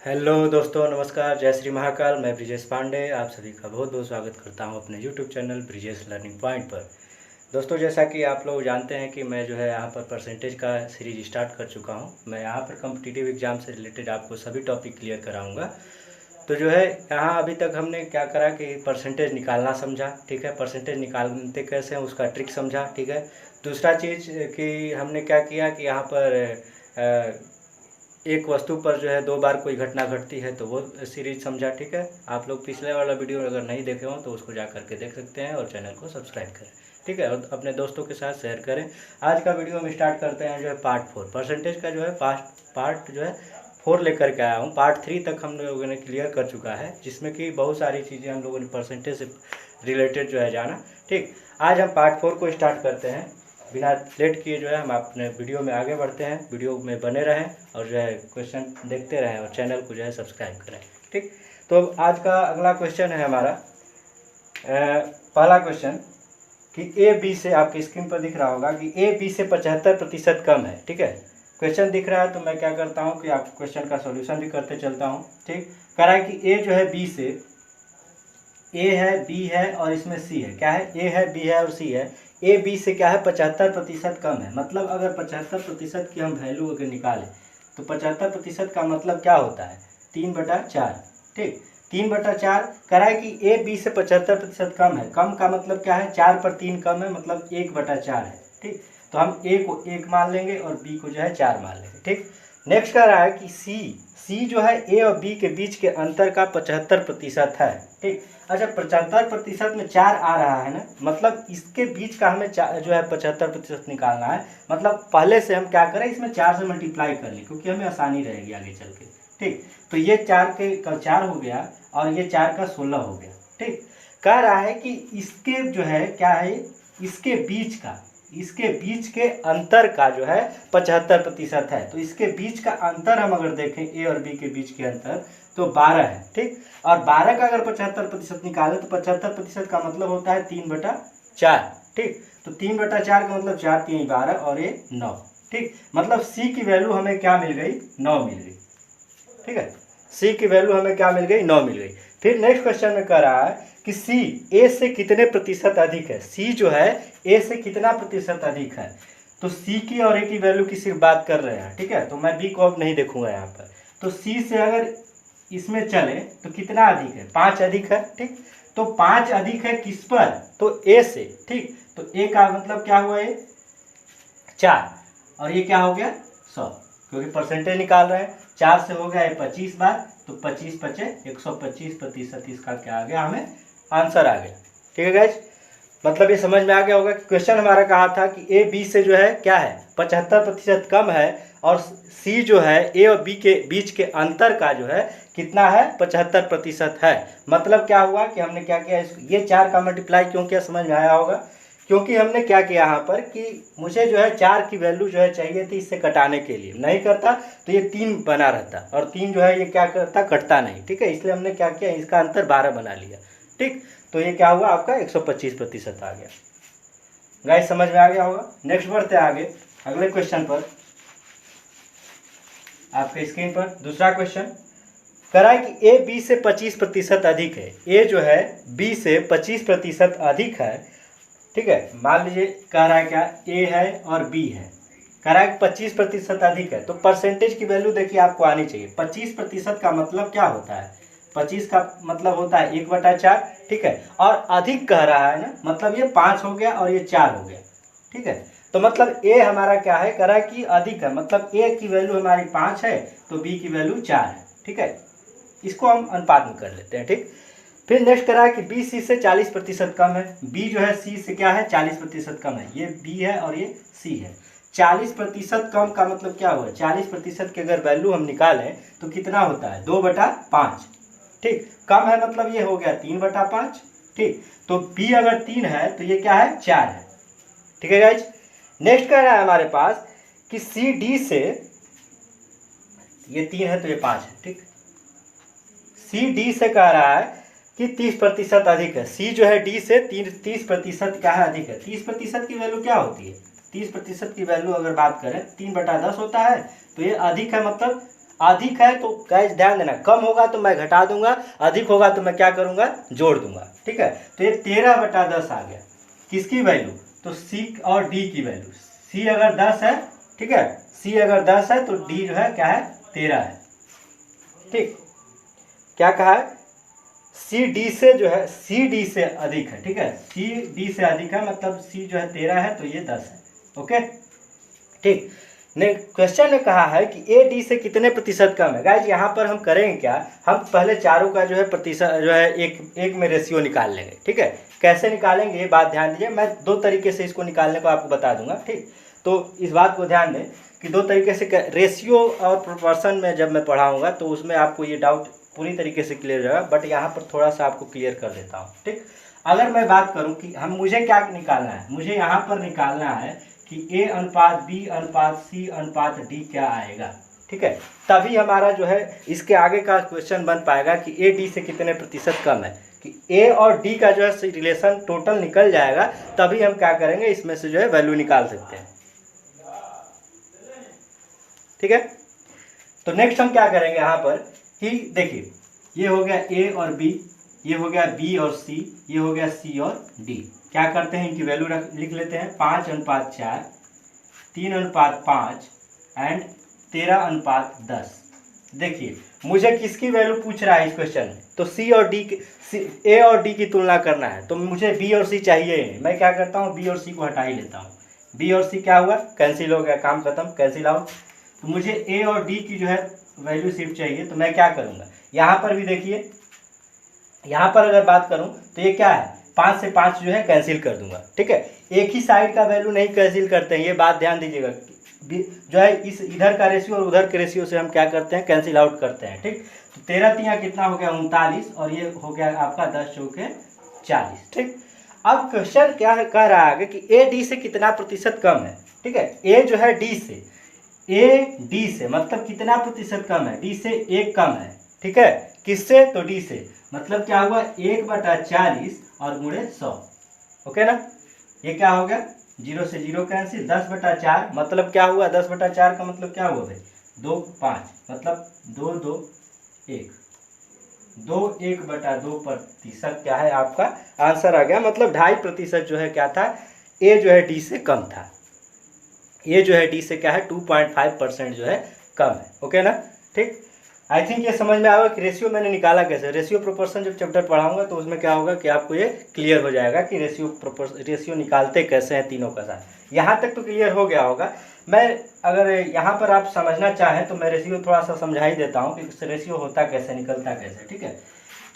Hello दोस्तों, नमस्कार। जय श्री महाकाल। मैं ब्रिजेश पांडे आप सभी का बहुत बहुत स्वागत करता हूं अपने YouTube channel Brijesh learning point पर। दोस्तों, जैसा कि आप लोग जानते हैं कि मैं जो है यहाँ पर परसेंटेज का सीरीज स्टार्ट कर चुका हूं। मैं यहाँ पर कॉम्पिटिटिव एग्जाम से रिलेटेड आपको सभी टॉपिक क्लियर कराऊंगा। तो जो है यहाँ अभी तक हमने क्या करा कि परसेंटेज निकालना समझा, ठीक है। परसेंटेज निकालते कैसे हैं उसका ट्रिक समझा, ठीक है। दूसरा चीज़ कि हमने क्या किया कि यहाँ पर एक वस्तु पर जो है 2 बार कोई घटना घटती है तो वो सीरीज समझा, ठीक है। आप लोग पिछले वाला वीडियो अगर नहीं देखे हो तो उसको जा करके देख सकते हैं और चैनल को सब्सक्राइब करें, ठीक है, और अपने दोस्तों के साथ शेयर करें। आज का वीडियो हम स्टार्ट करते हैं जो है पार्ट 4 परसेंटेज का, जो है पार्ट जो है 4 लेकर के आया हूँ। पार्ट 3 तक हम लोगों ने क्लियर कर चुका है, जिसमें कि बहुत सारी चीज़ें हम लोगों ने परसेंटेज से रिलेटेड जो है जाना, ठीक। आज हम पार्ट 4 को स्टार्ट करते हैं। बिना लेट किए जो है हम अपने वीडियो में आगे बढ़ते हैं। वीडियो में बने रहें और जो है क्वेश्चन देखते रहें और चैनल को जो है सब्सक्राइब करें, ठीक। तो आज का अगला क्वेश्चन है हमारा पहला क्वेश्चन कि ए बी से, आपकी स्क्रीन पर दिख रहा होगा कि ए बी से 75% कम है, ठीक है। क्वेश्चन दिख रहा है तो मैं क्या करता हूँ कि आप क्वेश्चन का सॉल्यूशन भी करते चलता हूँ, ठीक। कह रहा है कि ए जो है बी से, ए है, बी है और इसमें सी है। क्या है? ए है, बी है और सी है। ए बी से क्या है? 75% कम है। मतलब अगर 75% की हम वैल्यू अगर निकालें तो 75% का मतलब क्या होता है? 3/4, ठीक। 3/4 कह रहा है कि ए बी से 75% कम है। कम का मतलब क्या है? 4 पर 3 कम है, मतलब 1/4 है, ठीक। तो हम ए को 1 मान लेंगे और बी को जो है 4 मान लेंगे, ठीक। नेक्स्ट कह रहा है कि सी जो है ए और बी के बीच के अंतर का 75% है, ठीक। अच्छा, 75% में 4 आ रहा है ना, मतलब इसके बीच का हमें जो है 75% निकालना है। मतलब पहले से हम क्या करें, इसमें 4 से मल्टीप्लाई कर लें क्योंकि हमें आसानी रहेगी आगे चल के, ठीक। तो ये 4 का 4 हो गया और ये 4 का 16 हो गया, ठीक। कह रहा है कि इसके जो है क्या है, इसके बीच के अंतर का जो है 75% है। तो इसके बीच का अंतर हम अगर देखें, ए और बी के बीच के अंतर, तो 12 है, ठीक। और 12 का अगर 75% निकालें तो 75% का मतलब होता है 3/4, ठीक। तो 3/4 का मतलब 4 3 12 और ये 9, ठीक। मतलब सी की वैल्यू हमें क्या मिल गई? 9 मिल गई, ठीक है। सी की वैल्यू हमें क्या मिल गई? 9 मिल गई। फिर नेक्स्ट क्वेश्चन में कह रहा है कि सी ए से कितने प्रतिशत अधिक है। सी जो है ए से कितना प्रतिशत अधिक है। तो सी की और ए की वैल्यू की सिर्फ बात कर रहे हैं, ठीक है। तो मैं बी को अब नहीं देखूंगा यहाँ पर। तो सी से अगर इसमें चले तो कितना अधिक है? 5 अधिक है, ठीक। तो 5 अधिक है किस पर? तो ए से, ठीक। तो ए का मतलब क्या हुआ? ये 4 और ये क्या हो गया? 100, क्योंकि परसेंटेज निकाल रहे हैं। 4 से हो गया ये 25 बार, तो 25 पचे 125%। इसका क्या आ गया? हमें आंसर आ गया, ठीक है गाइज। मतलब ये समझ में आ गया होगा कि क्वेश्चन हमारा कहा था कि ए बी से जो है क्या है? 75% कम है और सी जो है ए और बी के बीच के अंतर का जो है कितना है? 75% है। मतलब क्या हुआ कि हमने क्या किया, ये 4 का मल्टीप्लाई क्यों किया, समझ में आया होगा। क्योंकि हमने क्या किया यहाँ पर कि मुझे जो है 4 की वैल्यू जो है चाहिए थी इससे कटाने के लिए। नहीं करता तो ये 3 बना रहता और 3 जो है ये क्या करता? कटता नहीं, ठीक है। इसलिए हमने क्या किया, इसका अंतर 12 बना लिया, ठीक। तो ये क्या हुआ? आपका 125% आ गया। गाइस समझ में आ गया होगा। नेक्स्ट बढ़ते हैं आगे अगले क्वेश्चन पर। आपके स्क्रीन पर दूसरा क्वेश्चन कह रहा है कि ए बी से 25% अधिक है। ए जो है बी से 25% अधिक है, ठीक है। मान लीजिए कह रहा है क्या, ए है और बी है। कह रहा है कि 25% अधिक है। तो परसेंटेज की वैल्यू देखिए आपको आनी चाहिए। 25% का मतलब क्या होता है? 25 का मतलब होता है 1/4, ठीक है। और अधिक कह रहा है ना, मतलब ये 5 हो गया और ये 4 हो गया, ठीक है। तो मतलब ए हमारा क्या है? कह रहा है कि अधिक है, मतलब ए की वैल्यू हमारी 5 है तो बी की वैल्यू 4 है, ठीक है। इसको हम अनुपात में कर लेते हैं, ठीक। फिर नेक्स्ट करा है कि बी सी से 40% कम है। बी जो है सी से क्या है? 40% कम है। ये बी है और ये सी है। 40% कम का मतलब क्या हुआ? 40% की अगर वैल्यू हम निकालें तो कितना होता है? 2/5, ठीक। कम है मतलब ये हो गया 3/5, ठीक। तो बी अगर 3 है तो ये क्या है? 4 है, ठीक है गाइज। नेक्स्ट कह रहा है हमारे पास कि सी डी से, ये 3 है तो ये 5 है, ठीक। सी डी से कह रहा है कि 30% अधिक है। सी जो है डी से 30% क्या है? अधिक है। 30% की वैल्यू क्या होती है? 30% की वैल्यू अगर बात करें 3/10 होता है। तो ये अधिक है, मतलब अधिक है तो गाइस ध्यान देना, कम होगा तो मैं घटा दूंगा, अधिक होगा तो मैं क्या करूंगा, जोड़ दूंगा। ठीक है, तो ये 13/10 आ गया। किसकी वैल्यू, तो सी और डी की वैल्यू। सी अगर 10 है, ठीक है, सी अगर 10 है तो डी जो है क्या है, 13 है। ठीक, क्या कहा है, सी डी से जो है, सी डी से अधिक है। ठीक है, सी डी से अधिक है, मतलब सी जो है 13 है तो ये 10 है। ओके, ठीक। ने क्वेश्चन ने कहा है कि ए डी से कितने प्रतिशत कम है। गाइज यहाँ पर हम करेंगे क्या, हम पहले चारों का जो है प्रतिशत जो है एक में रेशियो निकाल लेंगे। ठीक है, कैसे निकालेंगे ये बात ध्यान दीजिए, मैं 2 तरीके से इसको निकालने को आपको बता दूंगा। ठीक, तो इस बात को ध्यान दें कि 2 तरीके से रेशियो और प्रोपोर्शन में जब मैं पढ़ाऊँगा तो उसमें आपको ये डाउट पूरी तरीके से क्लियर हो जाएगा, बट यहाँ पर थोड़ा सा आपको क्लियर कर देता हूँ। ठीक, अगर मैं बात करूँ कि मुझे क्या निकालना है, मुझे यहाँ पर निकालना है कि ए अनुपात बी अनुपात सी अनुपात डी क्या आएगा। ठीक है, तभी हमारा जो है इसके आगे का क्वेश्चन बन पाएगा कि ए डी से कितने प्रतिशत कम है, कि ए और डी का जो है रिलेशन टोटल निकल जाएगा, तभी हम क्या करेंगे, इसमें से जो है वैल्यू निकाल सकते हैं। ठीक है, तो नेक्स्ट हम क्या करेंगे यहाँ पर कि देखिए, ये हो गया ए और बी, ये हो गया बी और सी, ये हो गया सी और डी। क्या करते हैं, इनकी वैल्यू लिख लेते हैं, 5:4, 3:5 एंड 13:10। देखिए मुझे किसकी वैल्यू पूछ रहा है इस क्वेश्चन में, तो सी और डी ए और डी की तुलना करना है, तो मुझे बी और सी चाहिए नहीं। मैं क्या करता हूँ, बी और सी को हटा ही लेता हूँ। बी और सी क्या हुआ, कैंसिल हो गया, काम खत्म, कैंसिल आउट। तो मुझे ए और डी की जो है वैल्यू सिर्फ चाहिए, तो मैं क्या करूँगा, यहाँ पर भी देखिए, यहाँ पर अगर बात करूँ तो ये क्या है, 5 से 5 जो है कैंसिल कर दूंगा। ठीक है, एक ही साइड का वैल्यू नहीं कैंसिल करते हैं, ये बात ध्यान दीजिएगा। जो है इस इधर का रेशियो और उधर के रेशियो से हम क्या करते हैं, कैंसिल आउट करते हैं। ठीक, तो 13 3 कितना हो गया, 39, और ये हो गया आपका 10 चौके 40। ठीक, अब क्वेश्चन क्या कह रहा है कि ए डी से कितना प्रतिशत कम है। ठीक है, ए जो है डी से, ए डी से मतलब कितना प्रतिशत कम है, डी से 1 कम है। ठीक है, किससे, तो डी से, मतलब क्या हुआ, 1/40 और गुणे 100। ओके ना, ये क्या हो गया, 0 से 0 कैंसिल, 10/4 मतलब क्या हुआ, 10/4 का मतलब क्या हुआ भाई, 2 5 मतलब 2 2 1, 2 1/2% क्या है आपका आंसर आ गया। मतलब 2.5% जो है क्या था, ए जो है डी से कम था। ये जो है डी से क्या है, 2.5% जो है कम है। ओके ना, ठीक। आई थिंक ये समझ में आएगा कि रेशियो मैंने निकाला कैसे। रेशियो प्रोपोर्शन जब चैप्टर पढ़ाऊंगा तो उसमें क्या होगा कि आपको ये क्लियर हो जाएगा कि रेशियो निकालते कैसे हैं तीनों का साथ। यहाँ तक तो क्लियर हो गया होगा। मैं अगर यहाँ पर आप समझना चाहें तो मैं रेशियो थोड़ा सा समझा ही देता हूँ कि रेशियो होता कैसे, निकलता कैसे। ठीक है,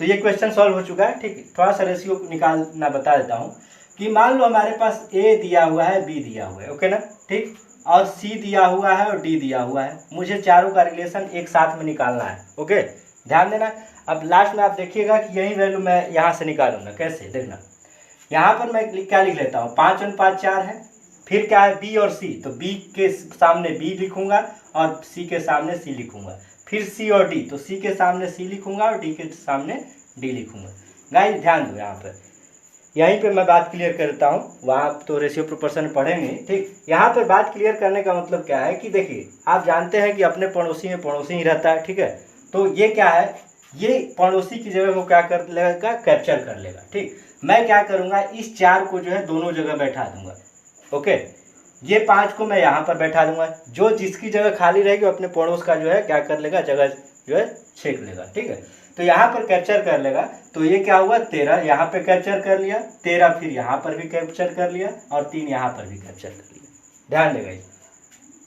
तो ये क्वेश्चन सॉल्व हो चुका है। ठीक, थोड़ा सा रेशियो निकालना बता देता हूँ कि मान लो हमारे पास ए दिया हुआ है, बी दिया हुआ है, ओके ना, ठीक, और सी दिया हुआ है और डी दिया हुआ है। मुझे चारों का रिलेशन एक साथ में निकालना है। ओके, ध्यान देना। अब लास्ट में आप देखिएगा कि यही वैल्यू मैं यहाँ से निकालूंगा। कैसे, देखना, यहाँ पर मैं क्या लिख लेता हूँ, 5:4 है, फिर क्या है, बी और सी, तो बी के सामने बी लिखूंगा और सी के सामने सी लिखूंगा। फिर सी और डी, तो सी के सामने सी लिखूंगा और डी के सामने डी लिखूंगा। गाइस ध्यान दो, यहाँ पर यहीं पे मैं बात क्लियर करता हूँ, वहाँ तो रेशियो प्रोपोर्शन पढ़ेंगे। ठीक, यहाँ पर बात क्लियर करने का मतलब क्या है कि देखिए, आप जानते हैं कि अपने पड़ोसी में पड़ोसी ही रहता है। ठीक है, तो ये क्या है, ये पड़ोसी की जगह को क्या कर लेगा, कैप्चर कर लेगा। ठीक, मैं क्या करूँगा, इस 4 को जो है दोनों जगह बैठा दूंगा। ओके, ये 5 को मैं यहाँ पर बैठा दूंगा, जो जिसकी जगह खाली रहेगी अपने पड़ोस का जो है क्या कर लेगा, जगह जो है छेक लेगा। ठीक है, तो यहाँ पर कैप्चर कर लेगा, तो ये क्या हुआ, 13 यहाँ पे कैप्चर कर लिया, 13 फिर यहाँ पर भी कैप्चर कर लिया और 3 यहाँ पर भी कैप्चर कर लिया। ध्यान देगा,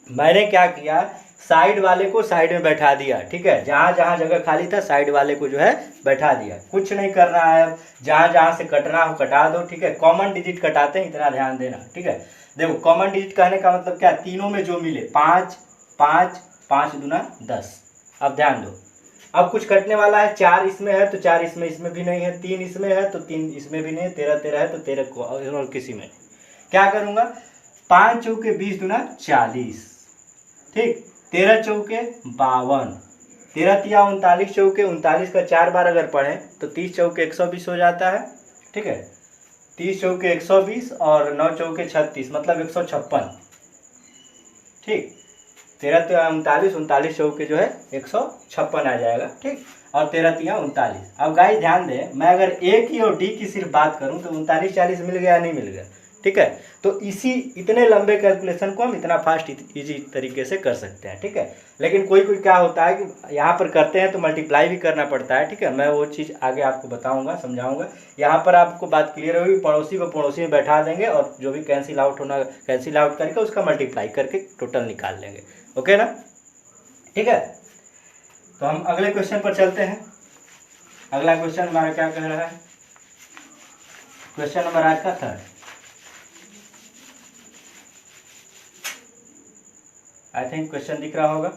मैंने क्या किया, साइड वाले को साइड में बैठा दिया। ठीक है, जहाँ जहाँ जगह खाली था साइड वाले को जो है बैठा दिया। कुछ नहीं करना है, जहाँ जहाँ से कटना हो कटा दो। ठीक है, कॉमन डिजिट कटाते हैं, इतना ध्यान देना। ठीक है, देखो कॉमन डिजिट कहने का मतलब क्या, तीनों में जो मिले, 5 5 5 दूना 10। अब ध्यान दो, अब कुछ कटने वाला है, 4 इसमें है तो 4 इसमें, इसमें भी नहीं है, 3 इसमें है तो 3 इसमें भी नहीं है, 13 13 है तो 13 को और किसी में। क्या करूँगा, 5 चौके 20 दूना 40। ठीक, 13 चौके 52, 13 तिया 39 चौके 39 का 4 बार अगर पढ़ें तो 30 चौके 120 हो जाता है। ठीक है, 30 चौके 120 और 9 चौके 36 मतलब 156। ठीक, 13 तो 39, 39 चौके जो है 156 आ जाएगा, ठीक। और 13 तिया 39। अब गाइस ध्यान दें, मैं अगर ए की और डी की सिर्फ बात करूं तो 39 40 मिल गया, नहीं मिल गया, ठीक है। तो इतने लंबे कैलकुलेशन को हम इतना फास्ट इजी तरीके से कर सकते हैं, ठीक है। लेकिन कोई क्या होता है कि यहाँ पर करते हैं तो मल्टीप्लाई भी करना पड़ता है, ठीक है। मैं वो चीज़ आगे आपको बताऊंगा, समझाऊंगा। यहाँ पर आपको बात क्लियर होगी, पड़ोसी को पड़ोसी में बैठा देंगे और जो भी कैंसिल आउट होना कैंसिल आउट करके उसका मल्टीप्लाई करके टोटल निकाल लेंगे, ओके ना, ठीक है। तो हम अगले क्वेश्चन पर चलते हैं। अगला क्वेश्चन हमारा क्या कह रहा है, क्वेश्चन नंबर आज का 3rd। आई थिंक क्वेश्चन दिख रहा होगा।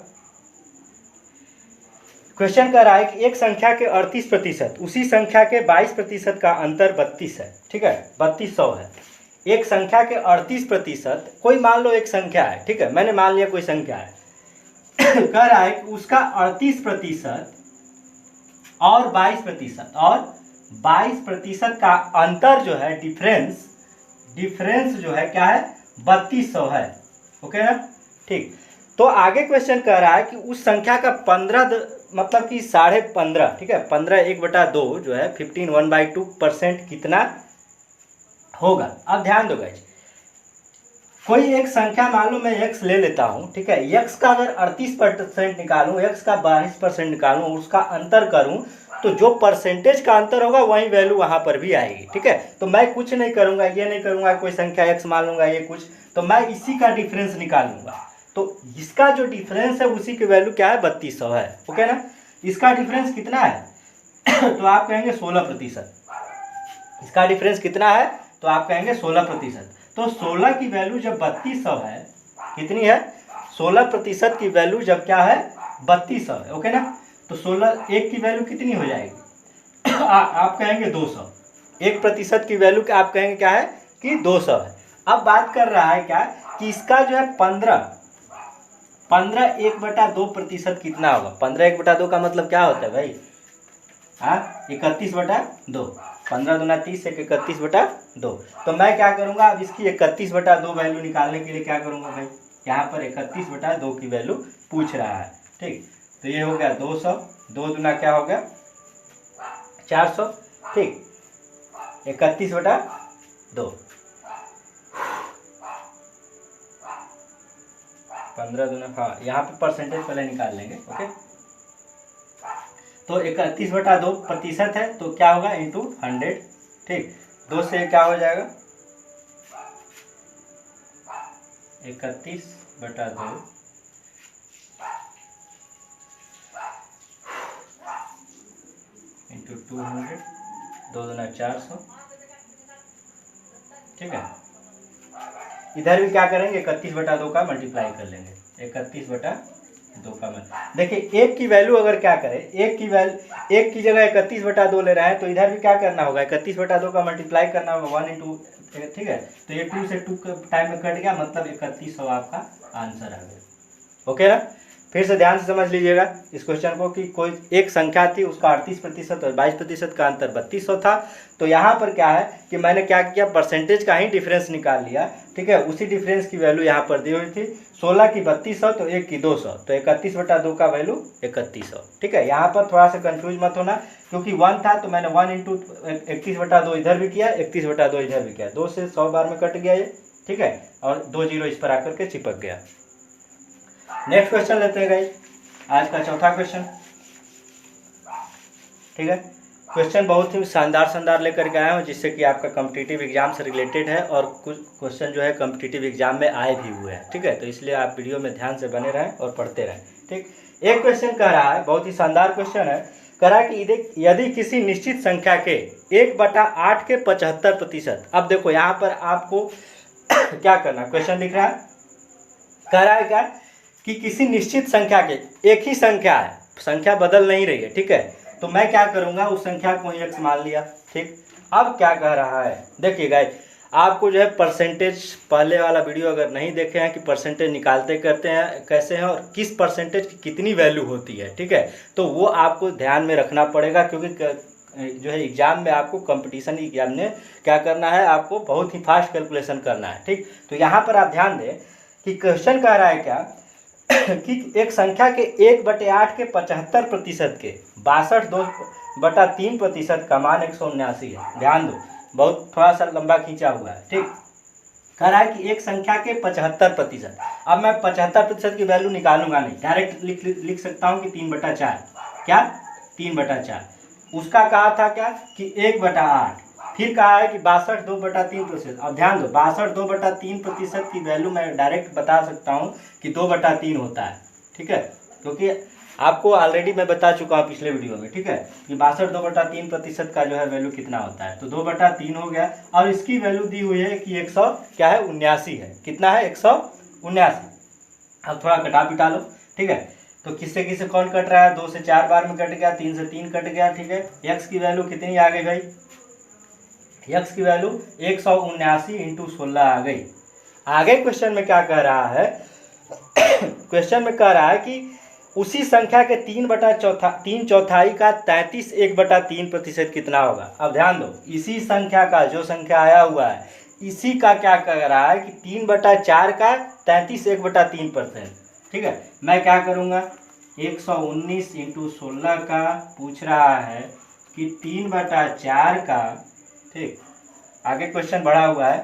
क्वेश्चन कह रहा है कि एक संख्या के 38% उसी संख्या के 22% का अंतर 32 है, ठीक है, 3200 है। एक संख्या के 38%, कोई मान लो एक संख्या है, ठीक है, मैंने मान लिया कोई संख्या है कह रहा है कि उसका 38% और 22% का अंतर जो है, डिफरेंस जो है क्या है, 3200 है, ओके ना, ठीक। तो आगे क्वेश्चन कह रहा है कि उस संख्या का 15 मतलब कि 15.5, ठीक है, 15 1/2 जो है 15 1/2% कितना होगा। अब ध्यान दो गाइस, कोई एक संख्या मान लो मैं x ले लेता हूँ, ठीक है, x का अगर 38% निकालूं, x का 22% निकालूं, उसका अंतर करूं, तो जो परसेंटेज का अंतर होगा वही वैल्यू वहां पर भी आएगी, ठीक है। तो मैं कुछ नहीं करूंगा, ये नहीं करूंगा कोई संख्या x मान लूंगा ये कुछ, तो मैं इसी का डिफरेंस निकालूंगा। तो इसका जो डिफरेंस है उसी की वैल्यू क्या है, 3200 है, ओके ना। इसका डिफरेंस कितना है तो आप कहेंगे 16%। इसका डिफरेंस कितना है तो आप कहेंगे 16%। तो 16 की वैल्यू जब 3200 है, कितनी है, 16% की वैल्यू जब क्या है, 3200 है, ओके ना। तो 16 एक की वैल्यू कितनी हो जाएगी आप कहेंगे 200। 1% की वैल्यू आप कहेंगे क्या है कि 200 है। अब बात कर रहा है क्या कि इसका जो है 15 1/2% कितना होगा। 15 1/2 का मतलब क्या होता है भाई, हाँ, 31/2। 15 दूना 30 एक 31/2। तो मैं क्या करूंगा, अब इसकी 31/2 वैल्यू निकालने के लिए क्या करूंगा भाई, यहाँ पर 31/2 की वैल्यू पूछ रहा है, ठीक। तो ये हो गया 200, 2 दूना क्या हो गया 400, ठीक, 31/2। 15 दूना, हाँ, यहाँ पे परसेंटेज पहले निकाल लेंगे, ओके। तो 31/2% है, तो क्या होगा इंटू 100, ठीक। 2 से क्या हो जाएगा 31/2 इंटू 200, 2 दूना 400, ठीक है। इधर भी क्या करेंगे 31/2 का मल्टीप्लाई कर लेंगे, 31/2 का मतलब देखिए एक की वैल्यू अगर क्या करें, एक की जगह 31/2 ले रहा है, तो इधर भी क्या करना होगा 31/2 का मल्टीप्लाई करना होगा 1 इंटू, ठीक है। तो ये 2 से 2 टाइम में कट गया, मतलब 3100 आपका आंसर आ गया, ओके ना। फिर से ध्यान से समझ लीजिएगा इस क्वेश्चन को कि कोई एक संख्या थी, उसका 38% और 22% का अंतर 3200 था। तो यहाँ पर क्या है कि मैंने क्या किया, परसेंटेज का ही डिफरेंस निकाल लिया, ठीक है। उसी डिफरेंस की वैल्यू यहाँ पर दी हुई थी, 16 की 3200 तो 1 की 200, तो 31/2 का वैल्यू 3100, ठीक है। यहाँ पर थोड़ा सा कंफ्यूज मत होना, क्योंकि 1 था तो मैंने 1 इंटू 31/2 इधर भी किया, 31/2 इधर भी किया, 2 से 100 बार में कट गया ये, ठीक है, और 2 जीरो इस पर आकर के चिपक गया। नेक्स्ट क्वेश्चन लेते हैं गाइस, आज का चौथा क्वेश्चन, ठीक है। क्वेश्चन बहुत ही शानदार लेकर के आया हूँ, जिससे कि आपका कॉम्पिटिटिव एग्जाम से रिलेटेड है और कुछ क्वेश्चन जो है कॉम्पिटिटिव एग्जाम में आए भी हुए हैं, ठीक है। तो इसलिए आप वीडियो में ध्यान से बने रहें और पढ़ते रहें, ठीक। एक क्वेश्चन कह रहा है, बहुत ही शानदार क्वेश्चन है, कह रहा है कि यदि किसी निश्चित संख्या के 1/8 के 75%, अब देखो यहाँ पर आपको क्या करना, क्वेश्चन लिख रहा है, कह रहा है क्या कि किसी निश्चित संख्या के, एक ही संख्या है, संख्या बदल नहीं रही है, ठीक है। तो मैं क्या करूंगा, उस संख्या को x मान लिया, ठीक। अब क्या कह रहा है, देखिए गाइस, आपको जो है परसेंटेज, पहले वाला वीडियो अगर नहीं देखे हैं कि परसेंटेज निकालते करते हैं कैसे हैं और किस परसेंटेज की कितनी वैल्यू होती है, ठीक है, तो वो आपको ध्यान में रखना पड़ेगा, क्योंकि जो है एग्जाम में आपको कंपटीशन एग्जाम में क्या करना है, आपको बहुत ही फास्ट कैलकुलेशन करना है, ठीक। तो यहाँ पर आप ध्यान दें कि क्वेश्चन कह रहा है क्या कि एक संख्या के 1/8 के 75% के 62/3% का मान 179 है। ध्यान दो, बहुत थोड़ा सा लंबा खींचा हुआ है, ठीक। कह रहा है कि एक संख्या के 75%। अब मैं 75% की वैल्यू निकालूंगा नहीं, डायरेक्ट लिख सकता हूँ कि 3/4। क्या 3/4। उसका कहा था क्या कि 1/8। फिर कहा है कि 62/2/3%। अब ध्यान दो, 62/2/3% की वैल्यू मैं डायरेक्ट बता सकता हूँ कि 2/3 होता है, ठीक है। क्योंकि आपको ऑलरेडी मैं बता चुका हूँ पिछले वीडियो में, ठीक है, कि 62/2/3% का जो है वैल्यू कितना होता है। तो 2/3 हो गया। और इसकी वैल्यू दी हुई है कि 100 क्या है 79 है। कितना है 179। अब थोड़ा कटा पिटा लो, ठीक है। तो किससे किससे कौन कट रहा है, 2 से 4 बार में कट गया, 3 से 3 कट गया, ठीक है। एक्स की वैल्यू कितनी आ गई भाई, एक्स की वैल्यू 179 × 16 आ गई। आगे क्वेश्चन में क्या कह रहा है क्वेश्चन में कह रहा है कि उसी संख्या के 3/4 का 33 1/3% कितना होगा। अब ध्यान दो, इसी संख्या का जो संख्या आया हुआ है इसी का क्या कह रहा है कि 3/4 का 33 1/3%, ठीक है। मैं क्या करूँगा, 119 × 16 का पूछ रहा है कि 3/4 का, ठीक। आगे क्वेश्चन बढ़ा हुआ है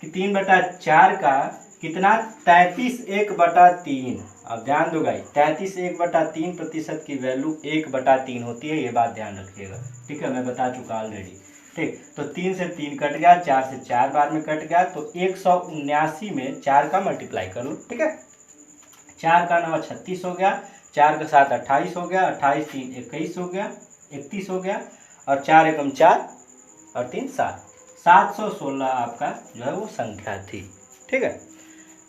कि 3/4 का कितना 33 1/3। अब ध्यान दो गाइस, 33 1/3% की वैल्यू 1/3 होती है, ये बात ध्यान रखिएगा, ठीक है। मैं बता चुका ऑलरेडी, ठीक। तो 3 से 3 कट गया, 4 से 4 बार में कट गया, तो 179 में 4 का मल्टीप्लाई कर लो, ठीक है। 4 का 9 36 हो गया, 4 का 7 28 हो गया, 28 3 21 हो गया, 31 हो गया, और 4 एकम 4 और 3 7, 716 आपका जो है वो संख्या थी, ठीक है।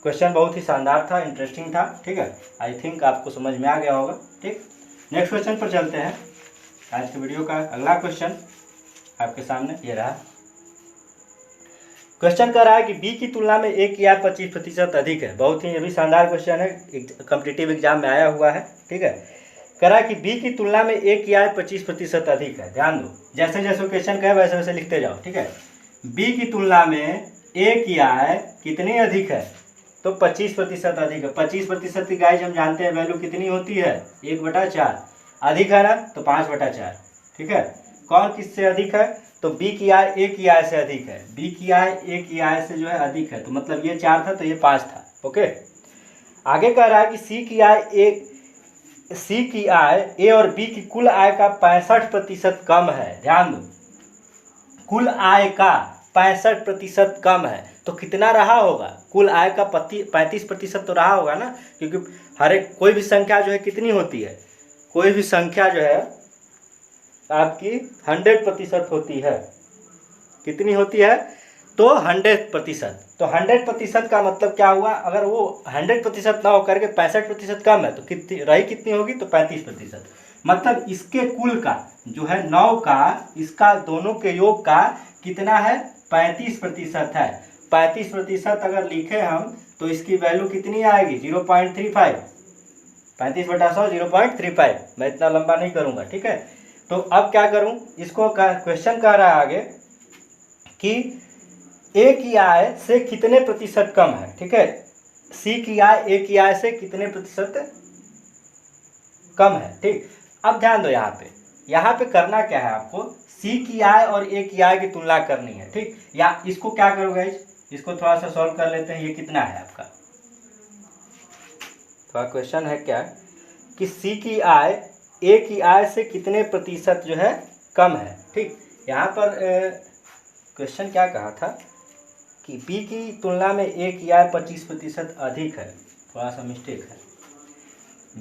क्वेश्चन बहुत ही शानदार था, इंटरेस्टिंग था, ठीक है। आई थिंक आपको समझ में आ गया होगा, ठीक। नेक्स्ट क्वेश्चन पर चलते हैं। आज के वीडियो का अगला क्वेश्चन आपके सामने ये रहा। क्वेश्चन कह रहा है कि बी की तुलना में ए की आय 25% अधिक है। बहुत ही ये भी शानदार क्वेश्चन है, कॉम्पिटिटिव एग्जाम में आया हुआ है, ठीक है। कह रहा है कि बी की तुलना में ए की आय 25% अधिक है। ध्यान दो, जैसे जैसे क्वेश्चन कहे वैसे वैसे लिखते जाओ, ठीक है। बी की तुलना में ए की आय कितनी अधिक है, तो 25% अधिक है। 25% की गाइस हम जानते हैं वैल्यू कितनी होती है 1/4। अधिक है ना, तो 5/4, ठीक है। कौन किससे अधिक है, तो बी की आय ए की आय से अधिक है। बी की आय ए की आय से जो है अधिक है, तो मतलब ये 4 था तो ये 5 था, ओके। आगे कह रहा है कि सी की आय ए और बी की कुल आय का 65% कम है। ध्यान दो, कुल आय का 65% कम है, तो कितना रहा होगा, कुल आय का 35% तो रहा होगा ना, क्योंकि हर एक कोई भी संख्या जो है कितनी होती है, कोई भी संख्या जो है आपकी 100% होती है। कितनी होती है, तो 100%। तो 100% का मतलब क्या हुआ, अगर वो 100% ना होकर के 65% कम है तो कितनी रही, कितनी होगी, तो 35%। मतलब इसके कुल का जो है 9 का, इसका दोनों के योग का कितना है 35% है। 35% अगर लिखे हम तो इसकी वैल्यू कितनी आएगी 0.35। 35/100 0.35। मैं इतना लंबा नहीं करूँगा, ठीक है। तो अब क्या करूँ, इसको क्वेश्चन कह रहा है आगे कि ए की आय से कितने प्रतिशत कम है, ठीक है। सी की आय ए की आय से कितने प्रतिशत कम है, ठीक। अब ध्यान दो, यहाँ पे करना क्या है आपको, सी की आय और ए की आय की तुलना करनी है, ठीक। या इसको क्या करोगे, इसको थोड़ा सा सॉल्व कर लेते हैं। ये कितना है आपका, तो क्वेश्चन है क्या कि सी की आय ए की आय से कितने प्रतिशत जो है कम है, ठीक। यहाँ पर क्वेश्चन क्या कहा था कि बी की तुलना में ए की आय 25% अधिक है। थोड़ा सा मिस्टेक है,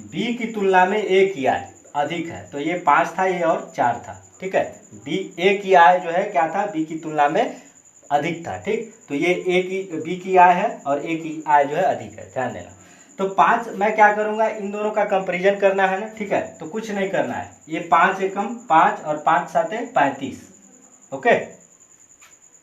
बी की तुलना में ए की आय अधिक है, तो ये 5 था, ये और 4 था, ठीक है। बी ए की आय जो है क्या था, बी की तुलना में अधिक था, ठीक। तो ये बी की आय है और ए की आय जो है अधिक है, ध्यान देना। तो 5 मैं क्या करूँगा, इन दोनों का कंपेरिजन करना है ना, ठीक है। तो कुछ नहीं करना है, ये 5 एकम 5 और 5 7 35, ओके।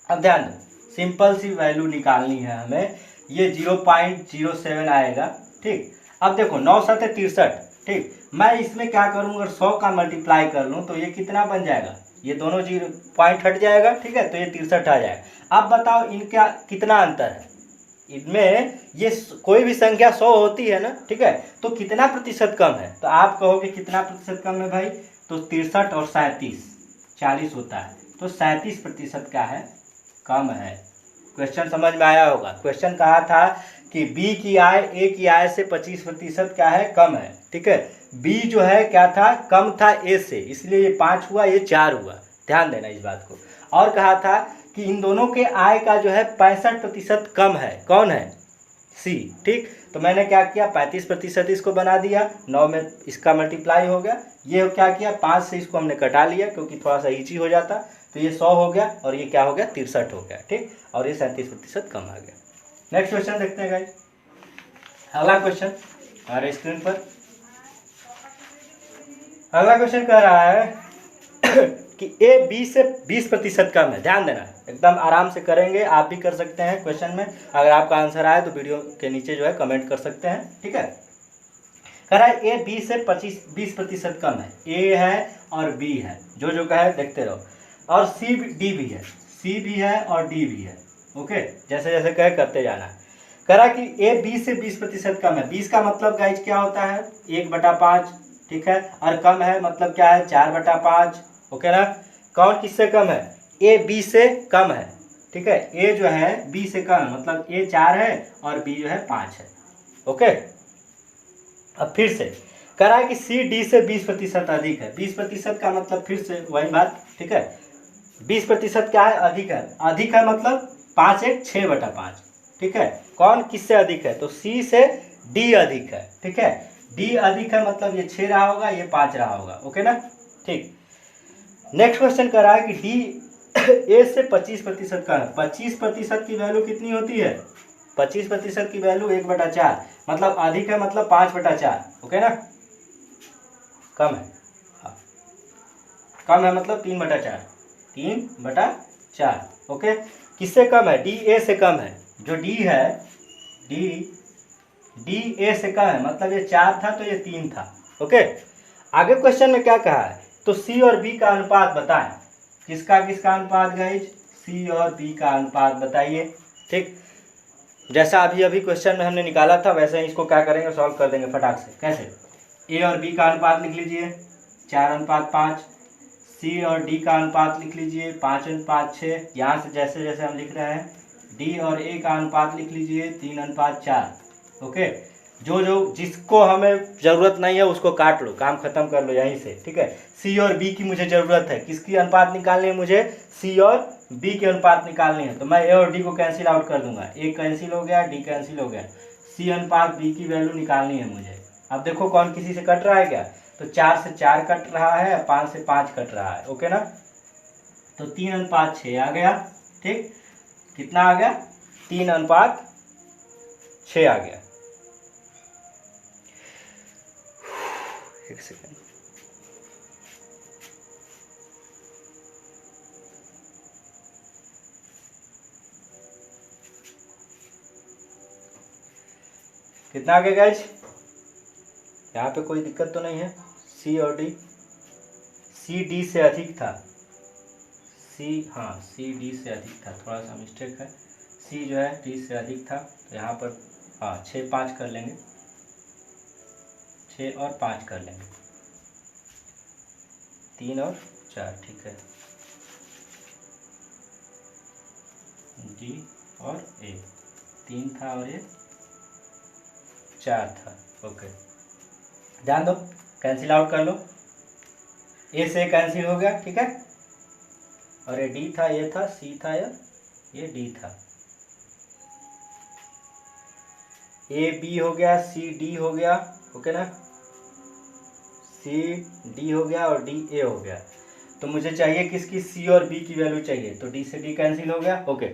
अब ध्यान दो, सिंपल सी वैल्यू निकालनी है हमें, ये 0.07 आएगा, ठीक। अब देखो 9 7 63, ठीक। मैं इसमें क्या करूँगा, अगर 100 का मल्टीप्लाई कर लूँ तो ये कितना बन जाएगा, ये दोनों 0 पॉइंट हट जाएगा, ठीक है। तो ये 63 आ जाएगा। अब बताओ इनका कितना अंतर है, इनमें ये कोई भी संख्या 100 होती है ना, ठीक है, तो कितना प्रतिशत कम है, तो आप कहोगे कितना प्रतिशत कम है भाई, तो 63 और 37 40 होता है, तो 37% क्या है, कम है। क्वेश्चन समझ में आया होगा। क्वेश्चन कहा था कि बी की आय ए की आय से 25% क्या है, कम है, ठीक है। बी जो है क्या था, कम था ए से, इसलिए ये 5 हुआ, ये 4 हुआ, ध्यान देना इस बात को। और कहा था कि इन दोनों के आय का जो है 65% कम है, कौन है, सी, ठीक। तो मैंने क्या किया, 35% इसको बना दिया, 9 में इसका मल्टीप्लाई हो गया, ये क्या किया 5 से इसको हमने कटा लिया क्योंकि थोड़ा सा ईजी हो जाता, तो ये 100 हो गया और ये क्या हो गया 63 हो गया, ठीक, और ये 37% कम आ गया। नेक्स्ट क्वेश्चन देखते हैं गाइस। अगला क्वेश्चन हमारे स्क्रीन पर, अगला क्वेश्चन कह रहा है कि ए बी से 20% कम है। ध्यान देना, एकदम आराम से करेंगे, आप भी कर सकते हैं क्वेश्चन में। अगर आपका आंसर आए तो वीडियो के नीचे जो है कमेंट कर सकते हैं, ठीक है। कह रहा है ए बी से 20% कम है, ए है और बी है, जो कहे देखते रहो, और सी डी भी है, सी भी है और डी भी है, ओके, जैसे जैसे कहे करते जाना है। कह रहा कि ए बी से 20% कम है, 20 का मतलब गाइज क्या होता है, 1/5, ठीक है, और कम है मतलब क्या है 4/5, ओके ना। कौन किससे कम है, ए बी से कम है, ठीक है, ए जो है बी से कम है, मतलब ए 4 है और बी जो है 5 है, ओके। अब फिर से कह रहा है कि सी डी से 20% अधिक है, 20% का मतलब फिर से वही बात, ठीक है, 20% क्या है, अधिक है, अधिक है मतलब 5 1 6/5, ठीक है। कौन किससे अधिक है, तो सी से डी अधिक है, ठीक है, डी अधिक है मतलब ये 6 रहा होगा, ये 5 रहा होगा, ओके ना, ठीक। नेक्स्ट क्वेश्चन कर रहा है कि डी ए से 25% का है, 25% की वैल्यू कितनी होती है, 25% की वैल्यू 1/4, मतलब अधिक है मतलब 5/4, ओके ना, कम है, हाँ, कम है मतलब 3/4, 3/4, ओके। किससे कम है, डी ए से कम है, जो डी है डी ए से कम है, मतलब ये 4 था तो ये 3 था, ओके। आगे क्वेश्चन में क्या कहा है, तो सी और बी का अनुपात बताएं, किसका किसका अनुपात गाइज, सी और बी का अनुपात बताइए, ठीक। जैसा अभी क्वेश्चन में हमने निकाला था वैसे ही इसको क्या करेंगे, सॉल्व कर देंगे फटाक से। कैसे, ए और बी का अनुपात लिख लीजिए 4:5, सी और डी का अनुपात लिख लीजिए 5:6, यहाँ से जैसे जैसे हम लिख रहे हैं, डी और ए का अनुपात लिख लीजिए 3:4, ओके। जो जिसको हमें ज़रूरत नहीं है उसको काट लो, काम खत्म कर लो यहीं से, ठीक है। सी और बी की मुझे ज़रूरत है, किसकी अनुपात निकालनी है मुझे, सी और बी की अनुपात निकालनी है, तो मैं ए और डी को कैंसिल आउट कर दूंगा, ए कैंसिल हो गया, डी कैंसिल हो गया, सी अनुपात बी की वैल्यू निकालनी है मुझे। अब देखो कौन किसी से कट रहा है क्या, तो 4 से 4 कट रहा है, 5 से 5 कट रहा है, ओके ना, तो 3:6 आ गया, ठीक, कितना आ गया, 3:6 आ गया। एक सेकेंड, कितना आ गया गाइज, यहाँ पे कोई दिक्कत तो नहीं है, सी और डी, सी डी से अधिक था, सी, हाँ सी डी से अधिक था, थोड़ा सा मिस्टेक है, सी जो है डी से अधिक था, तो यहाँ पर हाँ 6 5 कर लेंगे, 6 और 5 कर लेंगे, 3 और 4, ठीक है, डी और ए 3 था और ये 4 था, ओके। ध्यान दो, कैंसिल आउट कर लो, ए से कैंसिल हो गया, ठीक है, और ये डी था, ये था, सी था, ये डी था, ए बी हो गया, सी डी हो गया, ओके ना, सी डी हो गया और डी ए हो गया, तो मुझे चाहिए किसकी, सी और बी की वैल्यू चाहिए, तो डी से डी कैंसिल हो गया, ओके।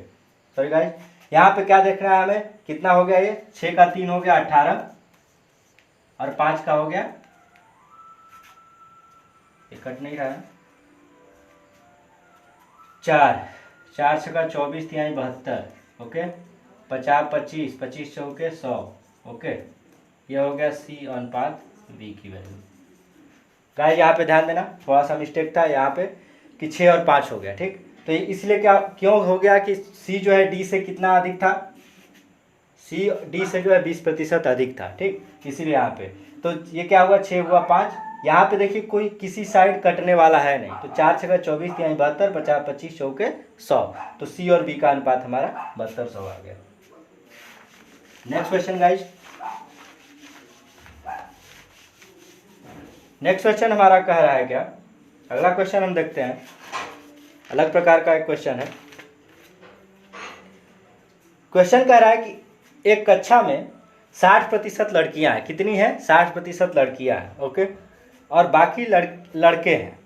सॉरी गाइस, यहाँ पे क्या देखना है हमें, कितना हो गया, ये 6 का 3 हो गया 18, और 5 का हो गया, ये कट नहीं रहा है, 4 6 का 24 3 72, ओके, 50 25 25 चौके 100, ओके। ये हो गया सी अनुपात बी की वैल्यू। गाइस यहाँ पे ध्यान देना, थोड़ा सा मिस्टेक था यहाँ पे कि 6 और 5 हो गया, ठीक, तो इसलिए क्या क्यों हो गया कि सी जो है डी से कितना अधिक था, सी डी से जो है 20% अधिक था, ठीक, इसीलिए यहाँ पे तो ये क्या हुआ 6 हुआ 5। यहाँ पे देखिए कोई किसी साइड कटने वाला है नहीं, तो 4 छक्का 24 3 72 50 25 चौके 100, तो सी और बी का अनुपात हमारा 72-100 आ गया। Next question guys, next question हमारा कह रहा है क्या, अगला क्वेश्चन हम देखते हैं, अलग प्रकार का एक क्वेश्चन है। क्वेश्चन कह रहा है कि एक कक्षा में 60% लड़कियां हैं, कितनी हैं 60% लड़कियां हैं, ओके, और बाकी लड़के हैं।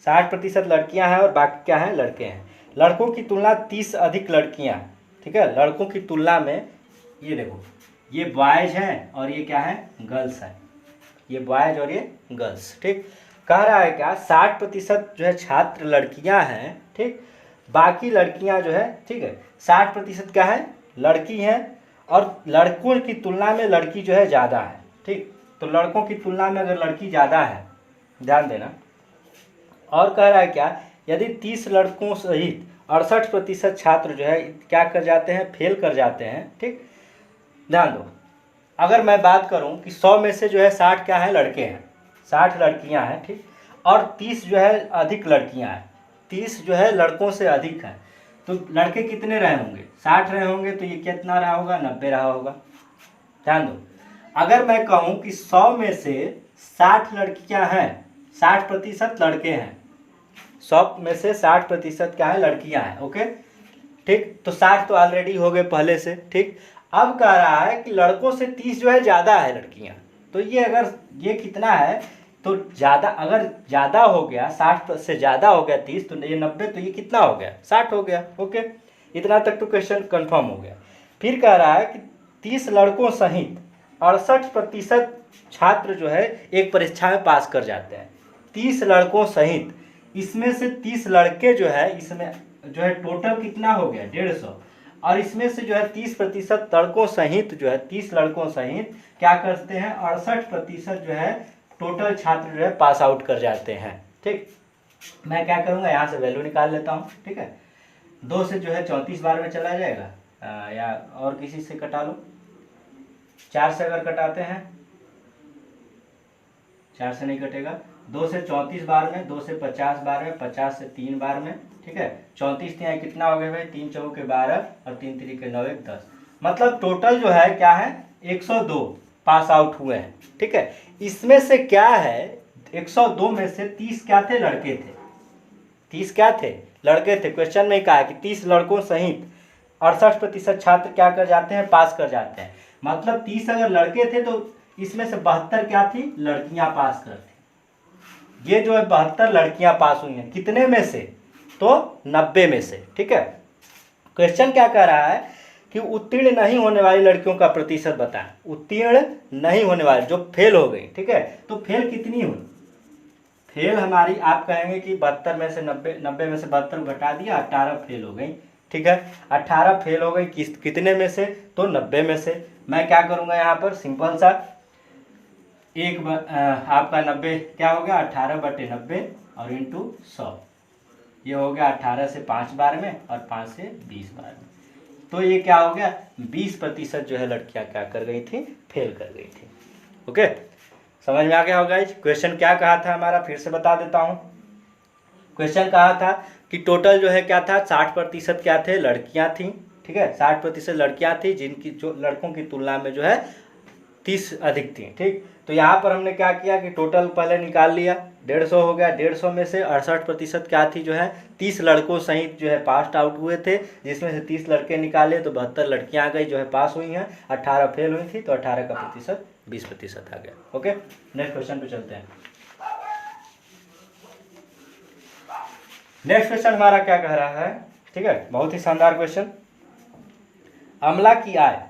60% लड़कियां हैं और बाकी क्या हैं लड़के हैं। लड़कों की तुलना 30 अधिक लड़कियां, ठीक है, लड़कों की तुलना में, ये देखो ये बॉयज हैं और ये क्या है गर्ल्स हैं, ये बॉयज और ये गर्ल्स, ठीक। कह रहा है क्या 60% जो है छात्र लड़कियां हैं, ठीक, बाकी लड़कियां जो है, ठीक है, 60% क्या है लड़की हैं और लड़कों की तुलना में लड़की जो है ज़्यादा है, ठीक, तो लड़कों की तुलना में अगर लड़की ज़्यादा है, ध्यान देना। और कह रहा है क्या यदि 30 लड़कों सहित 68% छात्र जो है क्या कर जाते हैं फेल कर जाते हैं, ठीक, ध्यान दो। अगर मैं बात करूं कि 100 में से जो है 60 क्या है लड़के हैं, 60 लड़कियां हैं, ठीक, और 30 जो है अधिक लड़कियां हैं, 30 जो है लड़कों से अधिक हैं, तो लड़के कितने रहे होंगे 60 रहे होंगे, तो ये कितना रहा होगा 90 रहा होगा। ध्यान दो, अगर मैं कहूं कि 100 में से 60 लड़कियां हैं, 60% लड़के हैं, 100 में से 60% क्या है लड़कियां हैं, ओके, ठीक, तो 60 तो ऑलरेडी हो गए पहले से, ठीक। अब कह रहा है कि लड़कों से 30 जो है ज़्यादा है लड़कियां, तो ये अगर ये कितना है तो ज़्यादा, अगर ज़्यादा हो गया 60 से ज़्यादा हो गया 30, तो ये 90, तो ये कितना हो गया 60 हो गया, ओके, इतना तक तो क्वेश्चन कंफर्म हो गया। फिर कह रहा है कि 30 लड़कों सहित 68% छात्र जो है एक परीक्षा में पास कर जाते हैं। 30 लड़कों सहित, इसमें से 30 लड़के जो है, इसमें जो है टोटल कितना हो गया 150, और इसमें से जो है 30% लड़कों सहित जो है 30 लड़कों सहित क्या करते हैं 68% जो है टोटल छात्र जो है पास आउट कर जाते हैं, ठीक। मैं क्या करूँगा यहाँ से वैल्यू निकाल लेता हूँ, ठीक है, 2 से जो है 34 बार में चला जाएगा, या और किसी से कटा लो, 4 से अगर कटाते हैं 4 से नहीं कटेगा, 2 से 34 बार में, 2 से 50 बार में, 50 से 3 बार में, ठीक है, 34 यहाँ कितना हो गया भाई 3 चौके 12 और 3 3 9 1 10, मतलब टोटल जो है क्या है 102 पास आउट हुए हैं, ठीक है। इसमें से क्या है 102 में से 30 क्या थे लड़के थे, 30 क्या थे लड़के थे। क्वेश्चन में कहा कि 30 लड़कों सहित 68% छात्र क्या कर जाते हैं पास कर जाते हैं, मतलब 30 अगर लड़के थे तो इसमें से 72 क्या थी लड़कियां पास करती। ये जो है 72 लड़कियां पास हुई हैं, कितने में से तो 90 में से, ठीक है। क्वेश्चन क्या कह रहा है कि उत्तीर्ण नहीं होने वाली लड़कियों का प्रतिशत बताएं, उत्तीर्ण नहीं होने वाले जो फेल हो गई, ठीक है, तो फेल कितनी हुई, फेल हमारी आप कहेंगे कि 72 में से 90 में से 72 घटा दिया 18 फेल हो गई, ठीक है, 18 फेल हो गई कितने में से तो 90 में से। मैं क्या करूँगा यहाँ पर सिंपल सा आपका 90 क्या हो गया 18/90 और इंटू 100, ये हो गया 18 से 5 बार में और 5 से 20 बार में, तो ये क्या हो गया 20% जो है लड़कियां क्या कर गई थी फेल कर गई थी, ओके, समझ में आ गया होगा। क्वेश्चन क्या कहा था हमारा फिर से बता देता हूँ। क्वेश्चन कहा था कि टोटल जो है क्या था 60% क्या थे लड़कियां थी, ठीक है, 60% लड़कियां थी जिनकी जो लड़कों की तुलना में जो है 30 अधिक थी, ठीक। तो यहाँ पर हमने क्या किया कि टोटल पहले निकाल लिया 150 हो गया, 150 में से 68% क्या थी जो है 30 लड़कों सहित जो है पास आउट हुए थे, जिसमें से 30 लड़के निकाले तो 72 लड़कियां आ गई जो है पास हुई हैं, 18 फेल हुई थी, तो 18 का प्रतिशत 20% आ गया, ओके। नेक्स्ट क्वेश्चन पे चलते हैं। नेक्स्ट क्वेश्चन हमारा क्या कह रहा है, ठीक है, बहुत ही शानदार क्वेश्चन। अमला की आय,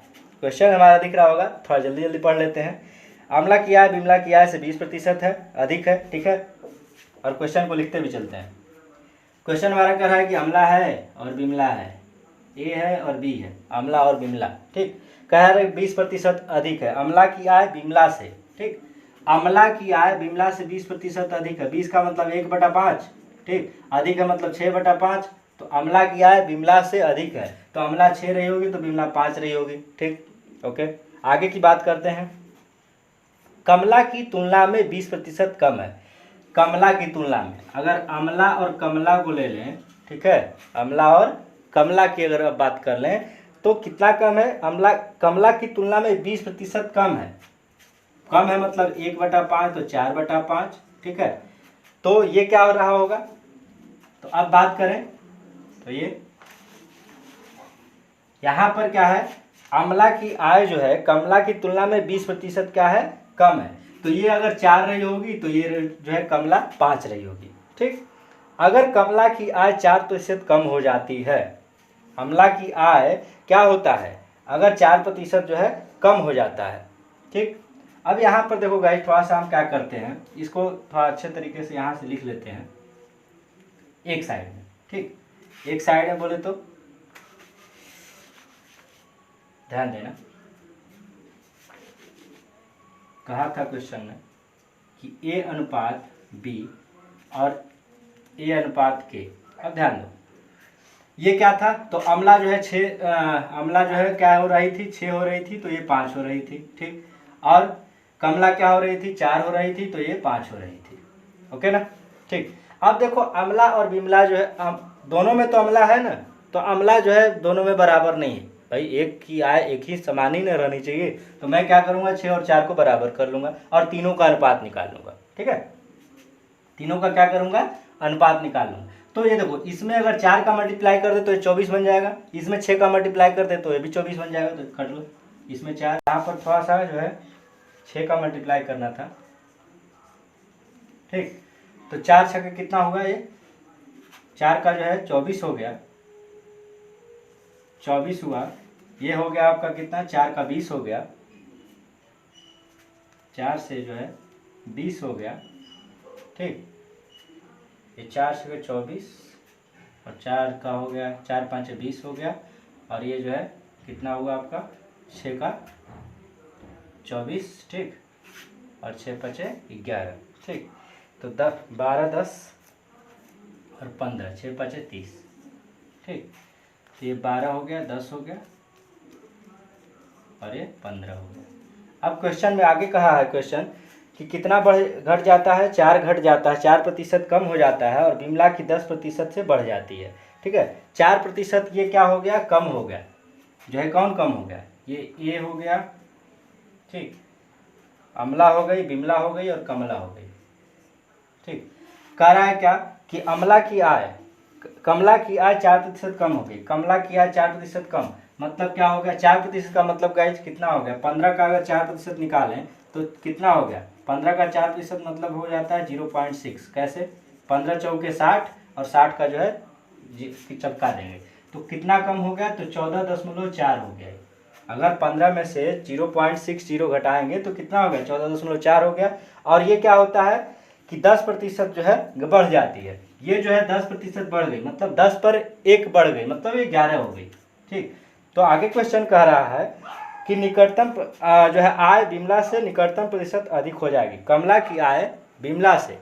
क्वेश्चन हमारा दिख रहा होगा, थोड़ा जल्दी जल्दी पढ़ लेते हैं। अमला की आय बिमला की आय से 20% है, अधिक है, ठीक है, और क्वेश्चन को लिखते भी चलते हैं। क्वेश्चन हमारा कह रहा है कि अमला है और बिमला है, ए है और बी है, अमला और बिमला, ठीक, कह रहा है 20% अधिक है अमला की आय बिमला से, ठीक, अमला की आय बिमला से 20% अधिक है, 20 का मतलब 1/5, ठीक, अधिक है मतलब 6/5, तो अमला की आय बिमला से अधिक है, तो अमला 6 रही होगी तो बिमला 5 रही होगी, ठीक, ओके, आगे की बात करते हैं। कमला की तुलना में 20% कम है। कमला की तुलना में, अगर अमला और कमला को ले लें, ठीक है, अमला और कमला की अगर अब बात कर लें तो कितना कम है? अमला कमला की तुलना में 20% कम है। कम है मतलब 1/5 तो 4/5, ठीक है। तो ये क्या हो रहा होगा? तो अब बात करें तो ये यहाँ पर क्या है, अमला की आय जो है कमला की तुलना में 20% क्या है? कम है। तो ये अगर 4 रही होगी तो ये जो है कमला 5 रही होगी, ठीक। अगर कमला की आय 4% कम हो जाती है, अमला की आय क्या होता है, अगर 4% जो है कम हो जाता है, ठीक। अब यहाँ पर देखो गाइस, थोड़ा सा हम क्या करते हैं, इसको थोड़ा अच्छे तरीके से यहाँ से लिख लेते हैं एक साइड में, ठीक। एक साइड में बोले तो ध्यान देना, कहा था क्वेश्चन में कि ए अनुपात बी और ए अनुपात के। अब ध्यान दो, ये क्या था, तो अमला जो है अमला जो है क्या हो रही थी, 6 हो रही थी, तो ये 5 हो रही थी, ठीक। और कमला क्या हो रही थी, 4 हो रही थी, तो ये 5 हो रही थी। ओके ना, ठीक। अब देखो अमला और बिमला जो है दोनों में तो अमला है ना, तो अमला जो है दोनों में बराबर नहीं है भाई, एक की आय एक ही समान ही न रहनी चाहिए। तो मैं क्या करूँगा, 6 और 4 को बराबर कर लूँगा और तीनों का अनुपात निकाल लूँगा, ठीक है। तीनों का क्या करूँगा, अनुपात निकाल लूँगा। तो ये देखो, इसमें अगर 4 का मल्टीप्लाई कर दे तो ये 24 बन जाएगा, इसमें 6 का मल्टीप्लाई कर दे तो ये भी 24 बन जाएगा। तो कर लो, इसमें 4, यहाँ पर थोड़ा सा जो है 6 का मल्टीप्लाई करना था, ठीक। तो 4 छक्के कितना होगा, ये 4 का जो है 24 हो गया, 24 हुआ। ये हो गया आपका कितना, 4 का 20 हो गया, 4 से जो है 20 हो गया, ठीक। ये 4 से 24 और 4 का हो गया, 4 5 20 हो गया। और ये जो है कितना हुआ आपका, 6 का 24, ठीक। और 6 5 11, ठीक। तो 10 12 10 और 15, 6 5 30, ठीक। तो ये 12 हो गया, 10 हो गया और ये 15 हो गया। अब क्वेश्चन में आगे कहा है क्वेश्चन कि कितना घट जाता है, 4 घट जाता है, 4% कम हो जाता है और बिमला की 10% से बढ़ जाती है, ठीक है। 4% ये क्या हो गया, कम हो गया, जो है कौन कम हो गया, ये ए हो गया, ठीक। अमला हो गई, बिमला हो गई और कमला हो गई, ठीक। कह रहा है क्या कि अमला की आय, कमला की आय 4% कम हो गई, कमला की आय 4% कम, मतलब क्या हो गया, 4% का मतलब गाइस कितना हो गया, 15 का अगर 4% निकालें तो कितना हो गया, 15 का 4% मतलब हो जाता है 0.6। कैसे, 15 चौके 60 और 60 का जो है चपका देंगे तो कितना कम हो गया, तो 14.4 हो गया। अगर 15 में से 0.60 घटाएंगे तो कितना हो गया, 14.4 हो गया। और ये क्या होता है कि 10% जो है बढ़ जाती है, ये जो है 10% बढ़ गई, मतलब 10 पर 1 बढ़ गई, मतलब ये 11 हो गई, ठीक। तो आगे क्वेश्चन कह रहा है कि निकटतम जो है आय बिमला से निकटतम प्रतिशत अधिक हो जाएगी, कमला की आय बिमला से,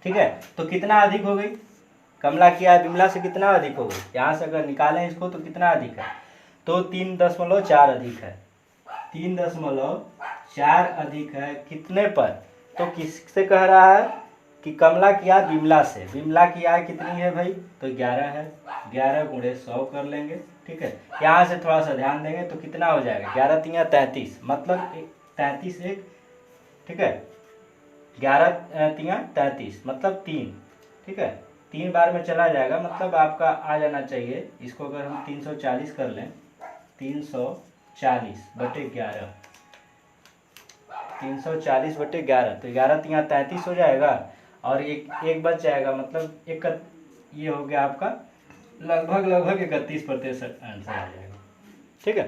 ठीक है। तो कितना अधिक हो गई, कमला की आय बिमला से कितना अधिक हो गई, यहाँ से अगर निकालें इसको तो कितना अधिक है, तो 3.4 अधिक है, 3.4 अधिक है कितने पर, तो किससे कह रहा है कि कमला की आय बिमला से, बिमला की आय कितनी है भाई, तो 11 है, 11 गुणे 100 कर लेंगे, ठीक है। यहाँ से थोड़ा सा ध्यान देंगे तो कितना हो जाएगा, 11 तिया 33, मतलब 33 एक, ठीक है, 11 तिया 33 मतलब 3, ठीक है, 3 बार में चला जाएगा, मतलब आपका आ जाना चाहिए। इसको अगर हम 340 कर लें, 340/11, 340/11, तो 11 तिया 33 हो जाएगा और एक बच जाएगा, मतलब एक ये हो गया आपका लगभग 31% आंसर आ जाएगा, ठीक है।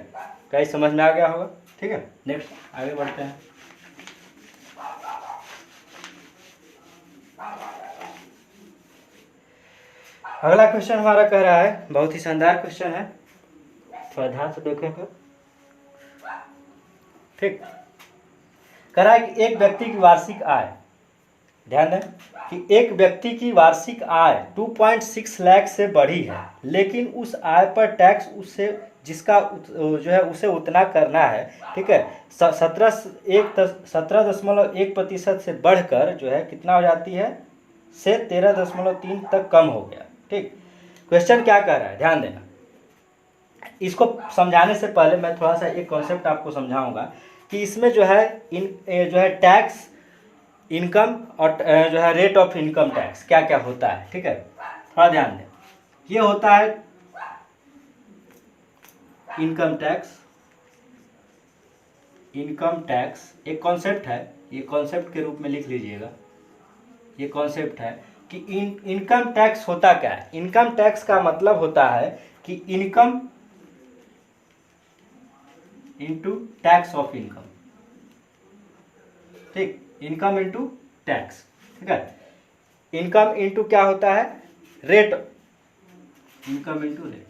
कहीं समझ में आ गया होगा, ठीक है। नेक्स्ट आगे बढ़ते हैं। अगला क्वेश्चन हमारा कह रहा है, बहुत ही शानदार क्वेश्चन है, थोड़ा ध्यान से देखेंगे, ठीक। कह रहा है कि एक व्यक्ति की वार्षिक आय ध्यान दें कि एक व्यक्ति की वार्षिक आय 2.6 लाख से बढ़ी है, लेकिन उस आय पर टैक्स उससे जिसका जो है उसे उतना करना है, ठीक है, 17.1% से बढ़कर जो है कितना हो जाती है, से 13.3 तक कम हो गया। ठीक, क्वेश्चन क्या कह रहा है, ध्यान देना। इसको समझाने से पहले मैं थोड़ा सा एक कॉन्सेप्ट आपको समझाऊंगा कि इसमें जो है जो है टैक्स, इनकम और जो है रेट ऑफ इनकम टैक्स क्या क्या होता है। ठीक है, थोड़ा ध्यान दें। ये होता है इनकम टैक्स। इनकम टैक्स एक कॉन्सेप्ट है, ये कॉन्सेप्ट के रूप में लिख लीजिएगा। ये कॉन्सेप्ट है कि इनकम टैक्स होता क्या है। इनकम टैक्स का मतलब होता है कि income into tax of income. ठीक, इनकम इनटू टैक्स। ठीक है, इनकम इनटू क्या होता है, rate, income into rate,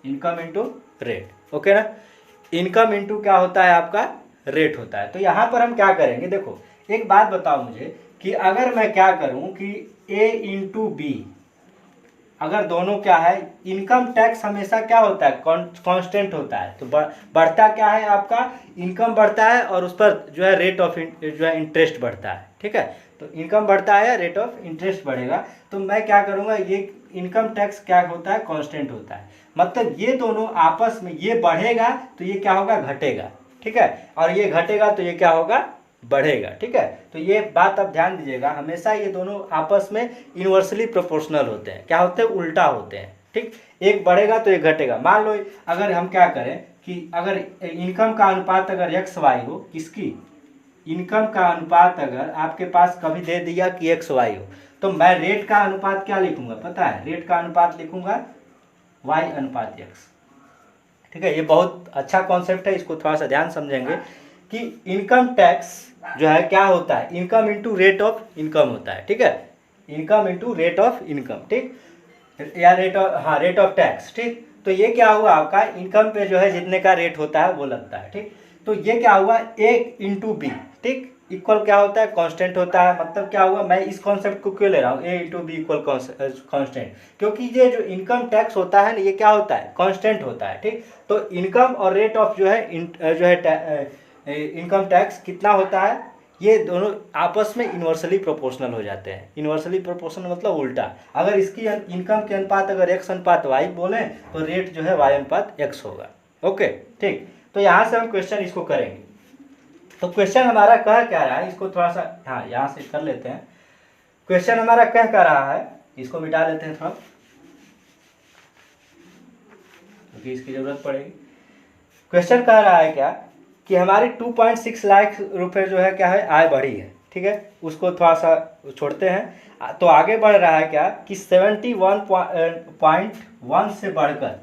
income into rate. Okay ना, इनकम इनटू क्या होता है, आपका रेट होता है। तो यहां पर हम क्या करेंगे, देखो एक बात बताओ मुझे कि अगर मैं क्या करूं कि ए इंटू बी, अगर दोनों क्या है, इनकम टैक्स हमेशा क्या होता है, कांस्टेंट होता है। तो बढ़ता क्या है, आपका इनकम बढ़ता है और उस पर जो है रेट ऑफ जो है इंटरेस्ट बढ़ता है। ठीक है, तो इनकम बढ़ता है, रेट ऑफ इंटरेस्ट बढ़ेगा। तो मैं क्या करूंगा, ये इनकम टैक्स क्या होता है, कांस्टेंट होता है। मतलब ये दोनों आपस में, ये बढ़ेगा तो ये क्या होगा, घटेगा। ठीक है, और ये घटेगा तो ये क्या होगा, बढ़ेगा। ठीक है, तो ये बात आप ध्यान दीजिएगा, हमेशा ये दोनों आपस में इन्वर्सली प्रोपोर्शनल होते हैं। क्या होते हैं, उल्टा होते हैं। ठीक, एक बढ़ेगा तो एक घटेगा। मान लो अगर हम क्या करें कि अगर इनकम का अनुपात अगर एक्स वाई हो, किसकी, इनकम का अनुपात अगर आपके पास कभी दे दिया कि एक्स वाई हो, तो मैं रेट का अनुपात क्या लिखूंगा, पता है, रेट का अनुपात लिखूंगा वाई अनुपात एक्स। ठीक है, ये बहुत अच्छा कॉन्सेप्ट है, इसको थोड़ा सा ध्यान समझेंगे कि इनकम टैक्स जो है क्या होता है, income into rate of income होता है। ठीक है, income into rate of income. ठीक, या रेट ऑफ, हाँ रेट ऑफ टैक्स। ठीक, तो ये क्या हुआ, आपका इनकम पे जो है जितने का रेट होता है वो लगता है। ठीक, तो ये क्या हुआ, ए इंटू बी। ठीक, इक्वल क्या होता है, कांस्टेंट होता है। मतलब क्या हुआ, मैं इस कॉन्सेप्ट को क्यों ले रहा हूँ, ए इंटू बी इक्वल कांस्टेंट, क्योंकि ये जो इनकम टैक्स होता है ना, ये क्या होता है, कांस्टेंट होता है। ठीक, तो इनकम और रेट ऑफ जो है इनकम टैक्स कितना होता है, ये दोनों आपस में इन्वर्सली प्रोपोर्शनल हो जाते हैं। इन्वर्सली प्रोपोर्शनल मतलब उल्टा। अगर इसकी इनकम के अनुपात अगर एक्स अनुपात वाई बोले तो रेट जो है वाई अनुपात एक्स होगा। ओके, ठीक, तो यहाँ से हम क्वेश्चन इसको करेंगे। तो क्वेश्चन हमारा कह क्या रहा है, इसको थोड़ा सा हाँ यहाँ से कर लेते हैं। क्वेश्चन हमारा कह क्या रहा है, इसको मिटा लेते हैं थोड़ा, क्योंकि इसकी जरूरत पड़ेगी। क्वेश्चन कह रहा है क्या कि हमारी 2.6 लाख रुपए जो है क्या है, आय बढ़ी है। ठीक है, उसको थोड़ा सा छोड़ते हैं। तो आगे बढ़ रहा है क्या कि 71.1 से बढ़कर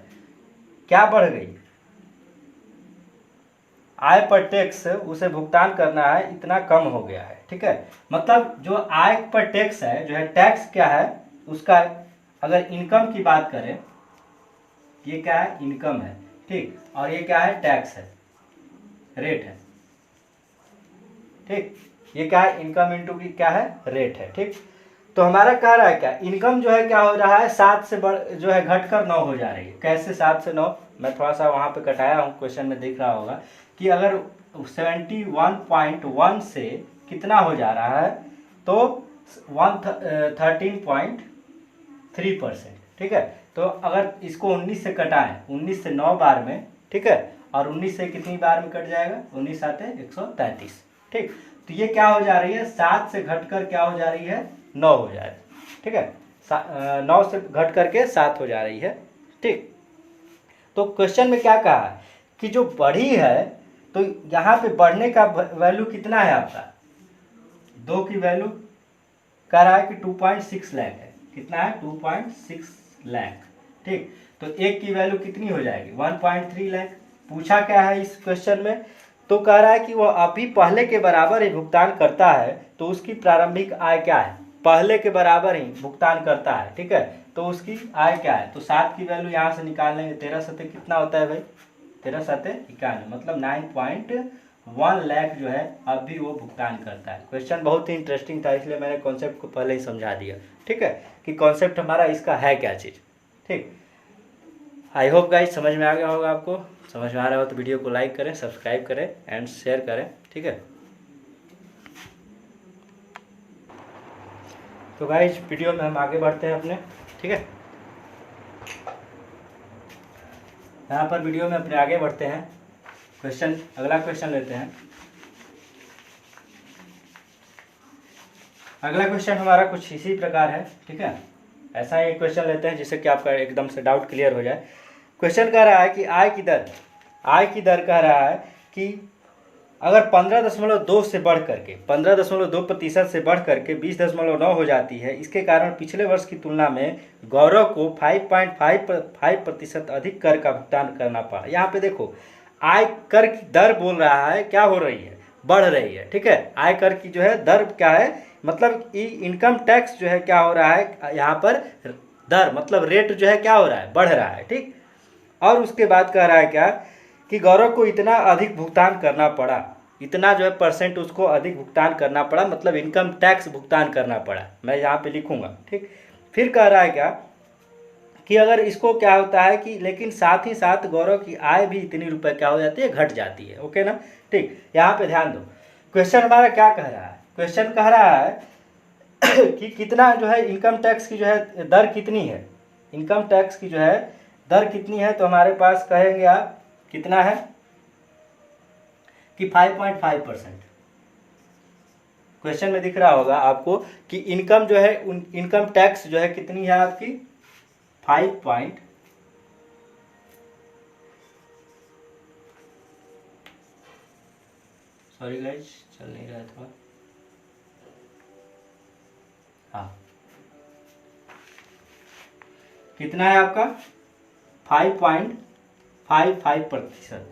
क्या बढ़ गई, आय पर टैक्स उसे भुगतान करना है, इतना कम हो गया है। ठीक है, मतलब जो आय पर टैक्स है, जो है टैक्स क्या है उसका, अगर इनकम की बात करें, ये क्या है, इनकम है। ठीक, और ये क्या है, टैक्स है, रेट है। ठीक, ये क्या है, इनकम इनटू की क्या है, रेट है। ठीक, तो हमारा कह रहा है क्या, इनकम जो है क्या हो रहा है, 7 से जो है घटकर 9 हो जा रही है। कैसे 7 से 9, मैं थोड़ा सा वहां पे कटाया हूँ, क्वेश्चन में दिख रहा होगा कि अगर 71.1 से कितना हो जा रहा है, तो 13.3%। ठीक है, तो अगर इसको 19 से कटाएं, 19 से 9 बार में, ठीक है, और 19 से कितनी बार में कट जाएगा, 19 7 133। ठीक, तो ये क्या हो जा रही है, 7 से घटकर क्या हो जा रही है, 9 हो जा रही है। ठीक है, 9 से घट करके 7 हो जा रही है। ठीक, तो क्वेश्चन में क्या कहा है कि जो बढ़ी है, तो यहाँ पे बढ़ने का वैल्यू कितना है आपका, 2 की वैल्यू कह रहा है कि 2.6 लाख है। कितना है, 2.6 लाख। ठीक, तो 1 की वैल्यू कितनी हो जाएगी, 1.3 लाख। पूछा क्या है इस क्वेश्चन में, तो कह रहा है कि वह अभी पहले के बराबर ही भुगतान करता है, तो उसकी प्रारंभिक आय क्या है, पहले के बराबर ही भुगतान करता है। ठीक है, तो उसकी आय क्या है, तो 7 की वैल्यू यहाँ से निकाल लेंगे, 13 सत्ते कितना होता है भाई, 13 सत्ते 91, मतलब 1 लाख जो है अब भी वो भुगतान करता है। क्वेश्चन बहुत ही इंटरेस्टिंग था, इसलिए मैंने कॉन्सेप्ट को पहले ही समझा दिया, ठीक है, कि कॉन्सेप्ट हमारा इसका है क्या चीज़। ठीक, आई होप गाइस समझ में आ गया होगा आपको। समझ में आ रहा हो तो वीडियो को लाइक करें, सब्सक्राइब करें एंड शेयर करें, ठीक है। तो गाइस वीडियो में हम आगे बढ़ते हैं अपने, ठीक है। यहाँ पर वीडियो में अपने आगे बढ़ते हैं, क्वेश्चन अगला क्वेश्चन लेते हैं। अगला क्वेश्चन हमारा कुछ इसी प्रकार है, ठीक है। ऐसा ही क्वेश्चन लेते हैं जिससे कि आपका एकदम से डाउट क्लियर हो जाए। क्वेश्चन कह रहा है कि आय की दर कह रहा है कि अगर 15.2 से बढ़ करके 15.2% से बढ़ करके 20.9 हो जाती है, इसके कारण पिछले वर्ष की तुलना में गौरव को 5.5% अधिक कर का भुगतान करना पड़ा। यहाँ पे देखो आय कर की दर बोल रहा है, क्या हो रही है, बढ़ रही है, ठीक है। आय कर की जो है दर क्या है, मतलब इनकम टैक्स जो है क्या हो रहा है यहाँ पर, दर मतलब रेट जो है क्या हो रहा है, बढ़ रहा है, ठीक। और उसके बाद कह रहा है क्या कि गौरव को इतना अधिक भुगतान करना पड़ा, इतना जो है परसेंट उसको अधिक भुगतान करना पड़ा, मतलब इनकम टैक्स भुगतान करना पड़ा। मैं यहाँ पे लिखूंगा, ठीक। फिर कह रहा है क्या कि अगर इसको क्या होता है कि लेकिन साथ ही साथ गौरव की आय भी इतनी रुपए क्या हो जाती है, घट जाती है, ओके ना, ठीक। यहाँ पे ध्यान दो, क्वेश्चन हमारा क्या कह रहा है, क्वेश्चन कह रहा है कि कितना जो है इनकम टैक्स की जो है दर कितनी है, इनकम टैक्स की जो है दर कितनी है। तो हमारे पास कहेंगे आप कितना है कि 5.5%। क्वेश्चन में दिख रहा होगा आपको कि इनकम जो है इनकम टैक्स जो है कितनी है आपकी 5. सॉरी गाइज चल नहीं रहा था, हाँ कितना है आपका 5.55%,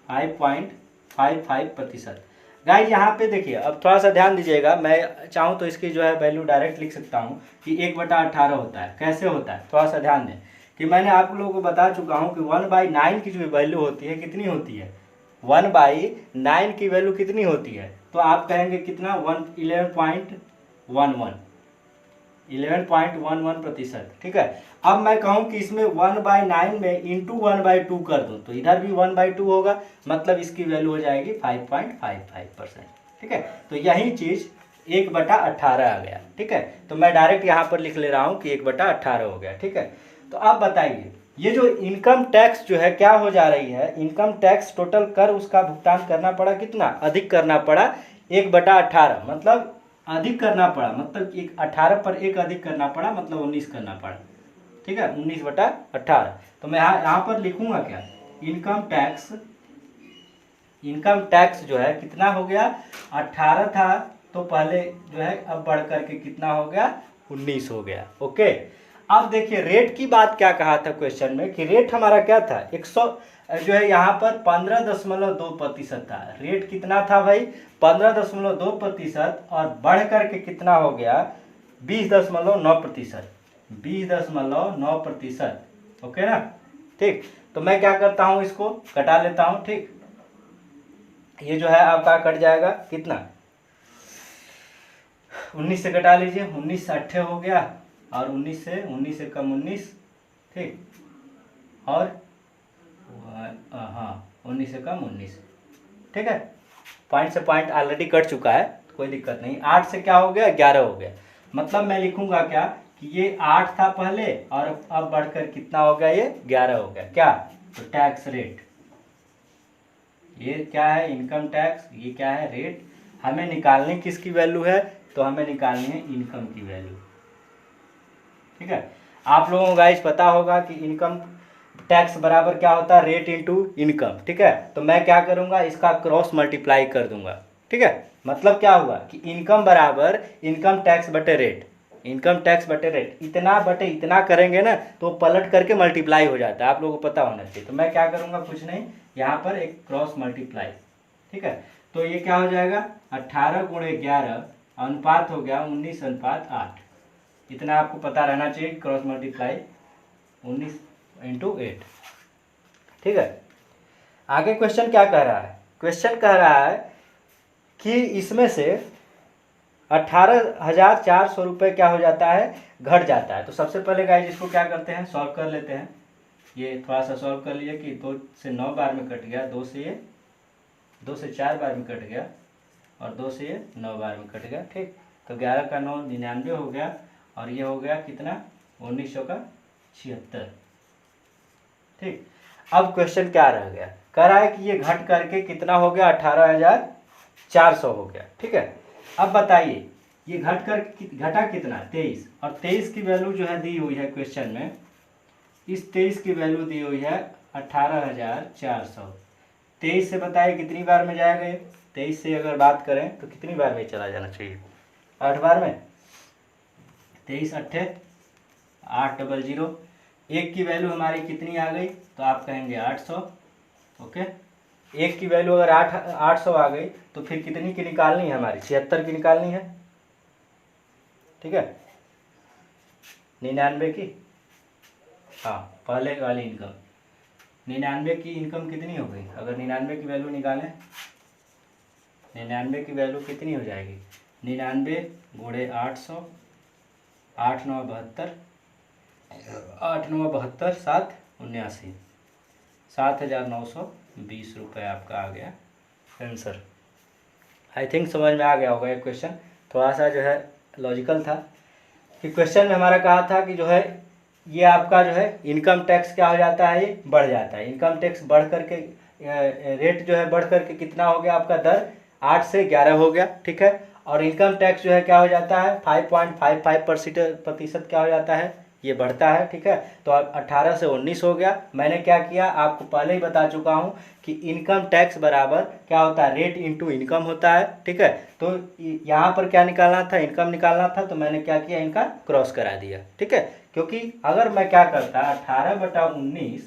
5.55%। गाइज यहाँ पे देखिए, अब थोड़ा सा ध्यान दीजिएगा, मैं चाहूँ तो इसकी जो है वैल्यू डायरेक्ट लिख सकता हूँ कि 1/18 होता है। कैसे होता है, थोड़ा सा ध्यान दें कि मैंने आप लोगों को बता चुका हूँ कि 1/9 की जो वैल्यू होती है कितनी होती है, 1/9 की वैल्यू कितनी होती है, तो आप कहेंगे कितना 11.11%, ठीक है। अब मैं कहूँ कि इसमें 1/9 में इंटू 1/2 कर दूँ तो इधर भी 1/2 होगा, मतलब इसकी वैल्यू हो जाएगी 5.55%, ठीक है। तो यही चीज़ 1/18 आ गया, ठीक है। तो मैं डायरेक्ट यहाँ पर लिख ले रहा हूँ कि 1/18 हो गया, ठीक है। तो आप बताइए ये जो इनकम टैक्स जो है क्या हो जा रही है, इनकम टैक्स टोटल कर उसका भुगतान करना पड़ा, कितना अधिक करना पड़ा 1/18, मतलब अधिक करना पड़ा, मतलब 18 पर 1 अधिक करना पड़ा, मतलब 19 करना पड़ा, ठीक है, 19/18। तो मैं यहाँ पर लिखूंगा क्या, इनकम टैक्स जो है कितना हो गया, 18 था तो पहले जो है अब बढ़ करके कितना हो गया 19 हो गया, ओके। अब देखिए रेट की बात क्या कहा था क्वेश्चन में कि रेट हमारा क्या था 100 जो है यहाँ पर 15.2% था, रेट कितना था भाई 15.2% और बढ़ करके कितना हो गया 20.9%, 20.9%, ओके ना, ठीक। तो मैं क्या करता हूँ इसको कटा लेता हूँ, ठीक। ये जो है आपका कट जाएगा कितना 19 से कटा लीजिए, 19 से 8 हो गया और 19 से कम 19, ठीक, और हाँ 19 से कम 19, ठीक है। पॉइंट से पॉइंट ऑलरेडी कट चुका है, कोई दिक्कत नहीं। 8 से क्या हो गया 11 हो गया, मतलब मैं लिखूंगा क्या कि ये 8 था पहले और अब बढ़कर कितना हो गया ये 11 हो गया, क्या तो टैक्स रेट, ये क्या है इनकम टैक्स, ये क्या है रेट। हमें निकालनी किसकी वैल्यू है, तो हमें निकालनी है इनकम की वैल्यू, ठीक है। आप लोगों को गाइस पता होगा कि इनकम टैक्स बराबर क्या होता है रेट इनटू इनकम, ठीक है। तो मैं क्या करूंगा इसका क्रॉस मल्टीप्लाई कर दूंगा, ठीक है। मतलब क्या हुआ कि इनकम बराबर इनकम टैक्स बटे रेट, इनकम टैक्स बटे रेट, इतना बटे इतना करेंगे ना तो पलट करके मल्टीप्लाई हो जाता है, आप लोगों को पता होना चाहिए। तो मैं क्या करूंगा कुछ नहीं, यहाँ पर एक क्रॉस मल्टीप्लाई, ठीक है। तो ये क्या हो जाएगा 18 × 11 अनुपात हो गया 19:8, इतना आपको पता रहना चाहिए क्रॉस मल्टीप्लाई 19 × 8, ठीक है। आगे क्वेश्चन क्या कह रहा है, क्वेश्चन कह रहा है कि इसमें से 18,400 रुपये क्या हो जाता है, घट जाता है। तो सबसे पहले गाइस इसको क्या करते हैं, सॉल्व कर लेते हैं। ये थोड़ा सा सॉल्व कर लिया कि 2 से 9 बार में कट गया, 2 से 4 बार में कट गया, और 2 से ये 9 बार में कट गया। ठीक, तो 11 का 9 99 हो गया, और ये हो गया कितना, 1900 का 76। ठीक, अब क्वेश्चन क्या रह गया, कह रहा है कि ये घट करके कितना हो गया, 18,400 हो गया। ठीक है, अब बताइए ये घटा कितना, 23, और 23 की वैल्यू जो है दी हुई है क्वेश्चन में, इस 23 की वैल्यू दी हुई है 18,400। 23 से बताइए कितनी बार में जाएगा ये, 23 से अगर बात करें तो कितनी बार में चला जाना चाहिए, 8 बार में। 23 अट्ठे 800, एक की वैल्यू हमारी कितनी आ गई, तो आप कहेंगे 800। ओके, एक की वैल्यू अगर 800 आ गई तो फिर कितनी की निकालनी है हमारी, 76 की निकालनी है। ठीक है, 99 की, हाँ पहले वाली इनकम, 99 की इनकम कितनी हो गई, अगर 99 की वैल्यू निकालें, 99 की वैल्यू कितनी हो जाएगी, 99 गुणे 800, 8 9 72, 8 9 72, 7 79, 7,920 रुपये आपका आ गया आंसर। आई थिंक समझ में आ गया होगा ये क्वेश्चन, थोड़ा सा जो है लॉजिकल था कि क्वेश्चन में हमारा कहा था कि जो है ये आपका जो है इनकम टैक्स क्या हो जाता है, ये बढ़ जाता है। इनकम टैक्स बढ़ करके रेट जो है बढ़ करके कितना हो गया आपका, दर 8 से 11 हो गया। ठीक है, और इनकम टैक्स जो है क्या हो जाता है, 5.55% क्या हो जाता है, ये बढ़ता है। ठीक है, तो अब 18 से 19 हो गया। मैंने क्या किया, आपको पहले ही बता चुका हूँ कि इनकम टैक्स बराबर क्या होता है, रेट इंटू इनकम होता है। ठीक है, तो यहाँ पर क्या निकालना था, इनकम निकालना था, तो मैंने क्या किया, इनका क्रॉस करा दिया। ठीक है, क्योंकि अगर मैं क्या करता 18/19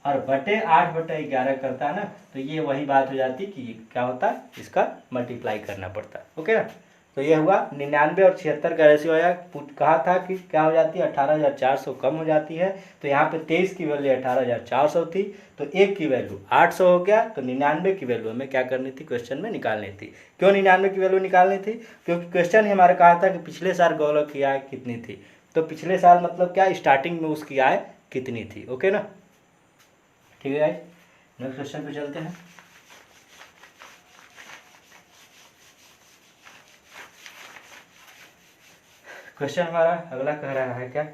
और बटे 8/11 करता ना, तो ये वही बात हो जाती कि क्या होता, इसका मल्टीप्लाई करना पड़ता। ओके ना, तो ये हुआ 99 और 76 का रेशियो आया। कहा था कि क्या हो जाती है, 18,400 कम हो जाती है। तो यहाँ पे 23 की वैल्यू 18,400 थी, तो एक की वैल्यू 800 हो गया। तो 99 की वैल्यू हमें क्या करनी थी, क्वेश्चन में निकालनी थी। क्यों 99 की वैल्यू निकालनी थी, क्योंकि क्वेश्चन ही हमारा कहा था कि पिछले साल गौरव की आय कितनी थी। तो पिछले साल मतलब क्या, स्टार्टिंग में उसकी आय कितनी थी। ओके ना, ठीक है गाइस, नेक्स्ट क्वेश्चन पे चलते हैं। क्वेश्चन हमारा अगला कह रहा है क्या,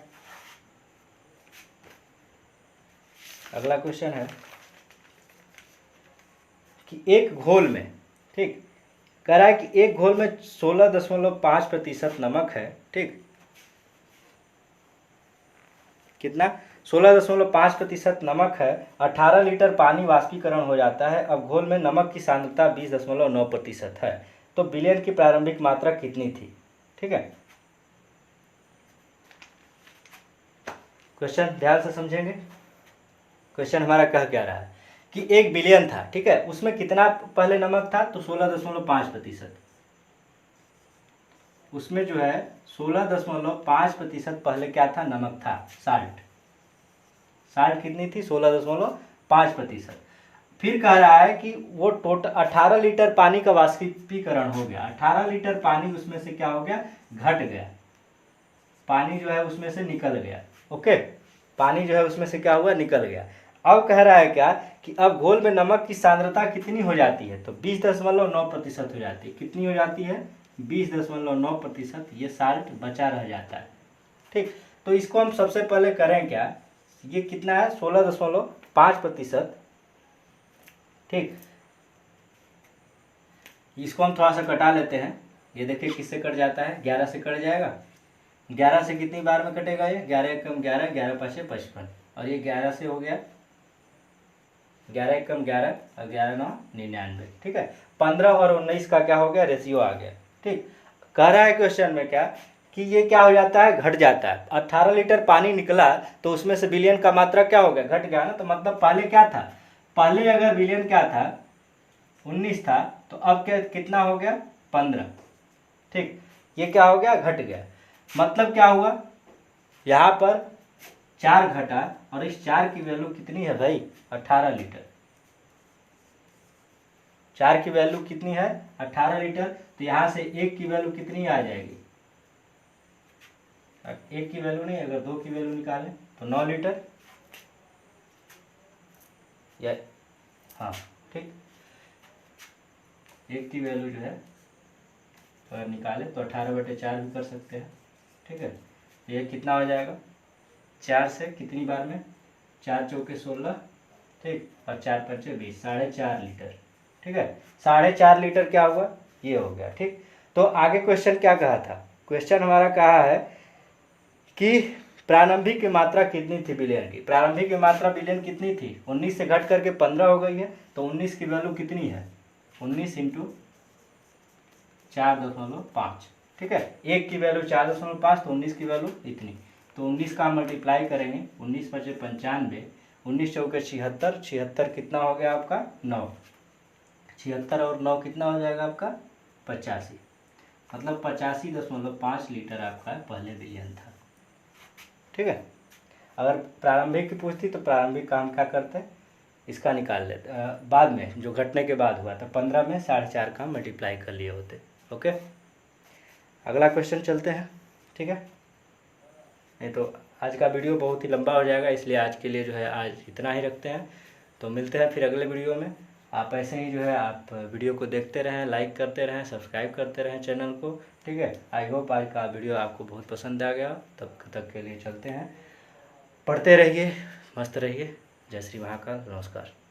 अगला क्वेश्चन है कि एक घोल में, ठीक, कह रहा है कि एक घोल में 16.5% नमक है। ठीक, कितना, 16.5% नमक है, 18 लीटर पानी वाष्पीकरण हो जाता है। अब घोल में नमक की सांद्रता 20.9% है, तो विलयन की प्रारंभिक मात्रा कितनी थी। ठीक है, क्वेश्चन ध्यान से समझेंगे। क्वेश्चन हमारा कह क्या रहा है कि एक बिलियन था। ठीक है, उसमें कितना पहले नमक था, तो 16.5%। उसमें जो है 16.5% पहले क्या था, नमक था, साल्ट। साल्ट कितनी थी, 16.5%। फिर कह रहा है कि वो टोटल 18 लीटर पानी का वाष्पीकरण हो गया। 18 लीटर पानी उसमें से क्या हो गया, घट गया, पानी जो है उसमें से निकल गया। ओके, पानी जो है उसमें से क्या हुआ, निकल गया। अब कह रहा है क्या कि अब घोल में नमक की सांद्रता कितनी हो जाती है, तो 20.9% हो जाती है। कितनी हो जाती है, 20.9%। ये साल्ट बचा रह जाता है। ठीक, तो इसको हम सबसे पहले करें क्या, ये कितना है, 16.5%। ठीक, इसको हम थोड़ा सा कटा लेते हैं। ये देखिए किससे कट जाता है, 11 से कट जाएगा। 11 से कितनी बार में कटेगा, ये 11 एकम 11, 11 पाँचे 55, और ये 11 से हो गया 11 एकम 11 और 11 9 99। ठीक है, 15 और 19 का क्या हो गया, रेशियो आ गया। ठीक, कह रहा है क्वेश्चन में क्या कि ये क्या हो जाता है, घट जाता है। 18 लीटर पानी निकला तो उसमें से विलयन का मात्रा क्या हो गया, घट गया ना। तो मतलब पहले क्या था, पहले अगर विलयन क्या था, 19 था, तो अब क्या कितना हो गया, 15। ठीक, ये क्या हो गया, घट गया। मतलब क्या हुआ, यहाँ पर 4 घटा, और इस 4 की वैल्यू कितनी है भाई, 18 लीटर। 4 की वैल्यू कितनी है 18 लीटर, तो यहाँ से 1 की वैल्यू कितनी आ जाएगी, 1 की वैल्यू नहीं, अगर 2 की वैल्यू निकालें तो 9 लीटर या हाँ ठीक, 1 की वैल्यू जो है अगर निकालें तो 18/4 भी कर सकते हैं, ठीक है। ये कितना हो जाएगा, 4 से कितनी बार में, 4 चौके 16, ठीक, और 4 पंचे 20, 4.5 लीटर, ठीक है। 4.5 लीटर क्या हुआ, ये हो गया, ठीक। तो आगे क्वेश्चन क्या कहा था, क्वेश्चन हमारा कहा है कि प्रारंभिक की मात्रा कितनी थी बिलियन की, प्रारंभिक की मात्रा बिलियन कितनी थी, 19 से घट करके 15 हो गई है, तो 19 की वैल्यू कितनी है, 19 × 4.5, ठीक है। 1 की वैल्यू 4.5, तो 19 की वैल्यू इतनी, तो 19 का हम मल्टीप्लाई करेंगे, 19 × 5 = 95, 19 चौके 76, 76 कितना हो गया आपका 9, 76 और 9 कितना हो जाएगा आपका 85, मतलब 85.5 लीटर आपका पहले बिलियन था, ठीक है। अगर प्रारंभिक की पूछती तो प्रारंभिक का हम क्या करते हैं, इसका निकाल लेते, बाद में जो घटने के बाद हुआ था 15 में 4.5 का मल्टीप्लाई कर लिए होते, ओके। अगला क्वेश्चन चलते हैं, ठीक है। नहीं तो आज का वीडियो बहुत ही लंबा हो जाएगा, इसलिए आज के लिए जो है आज इतना ही रखते हैं, तो मिलते हैं फिर अगले वीडियो में। आप ऐसे ही जो है आप वीडियो को देखते रहें, लाइक करते रहें, सब्सक्राइब करते रहें चैनल को, ठीक है। आई होप आज का वीडियो आपको बहुत पसंद आ गया, तब तक के लिए चलते हैं, पढ़ते रहिए, मस्त रहिए। जय श्री महाकाल, नमस्कार।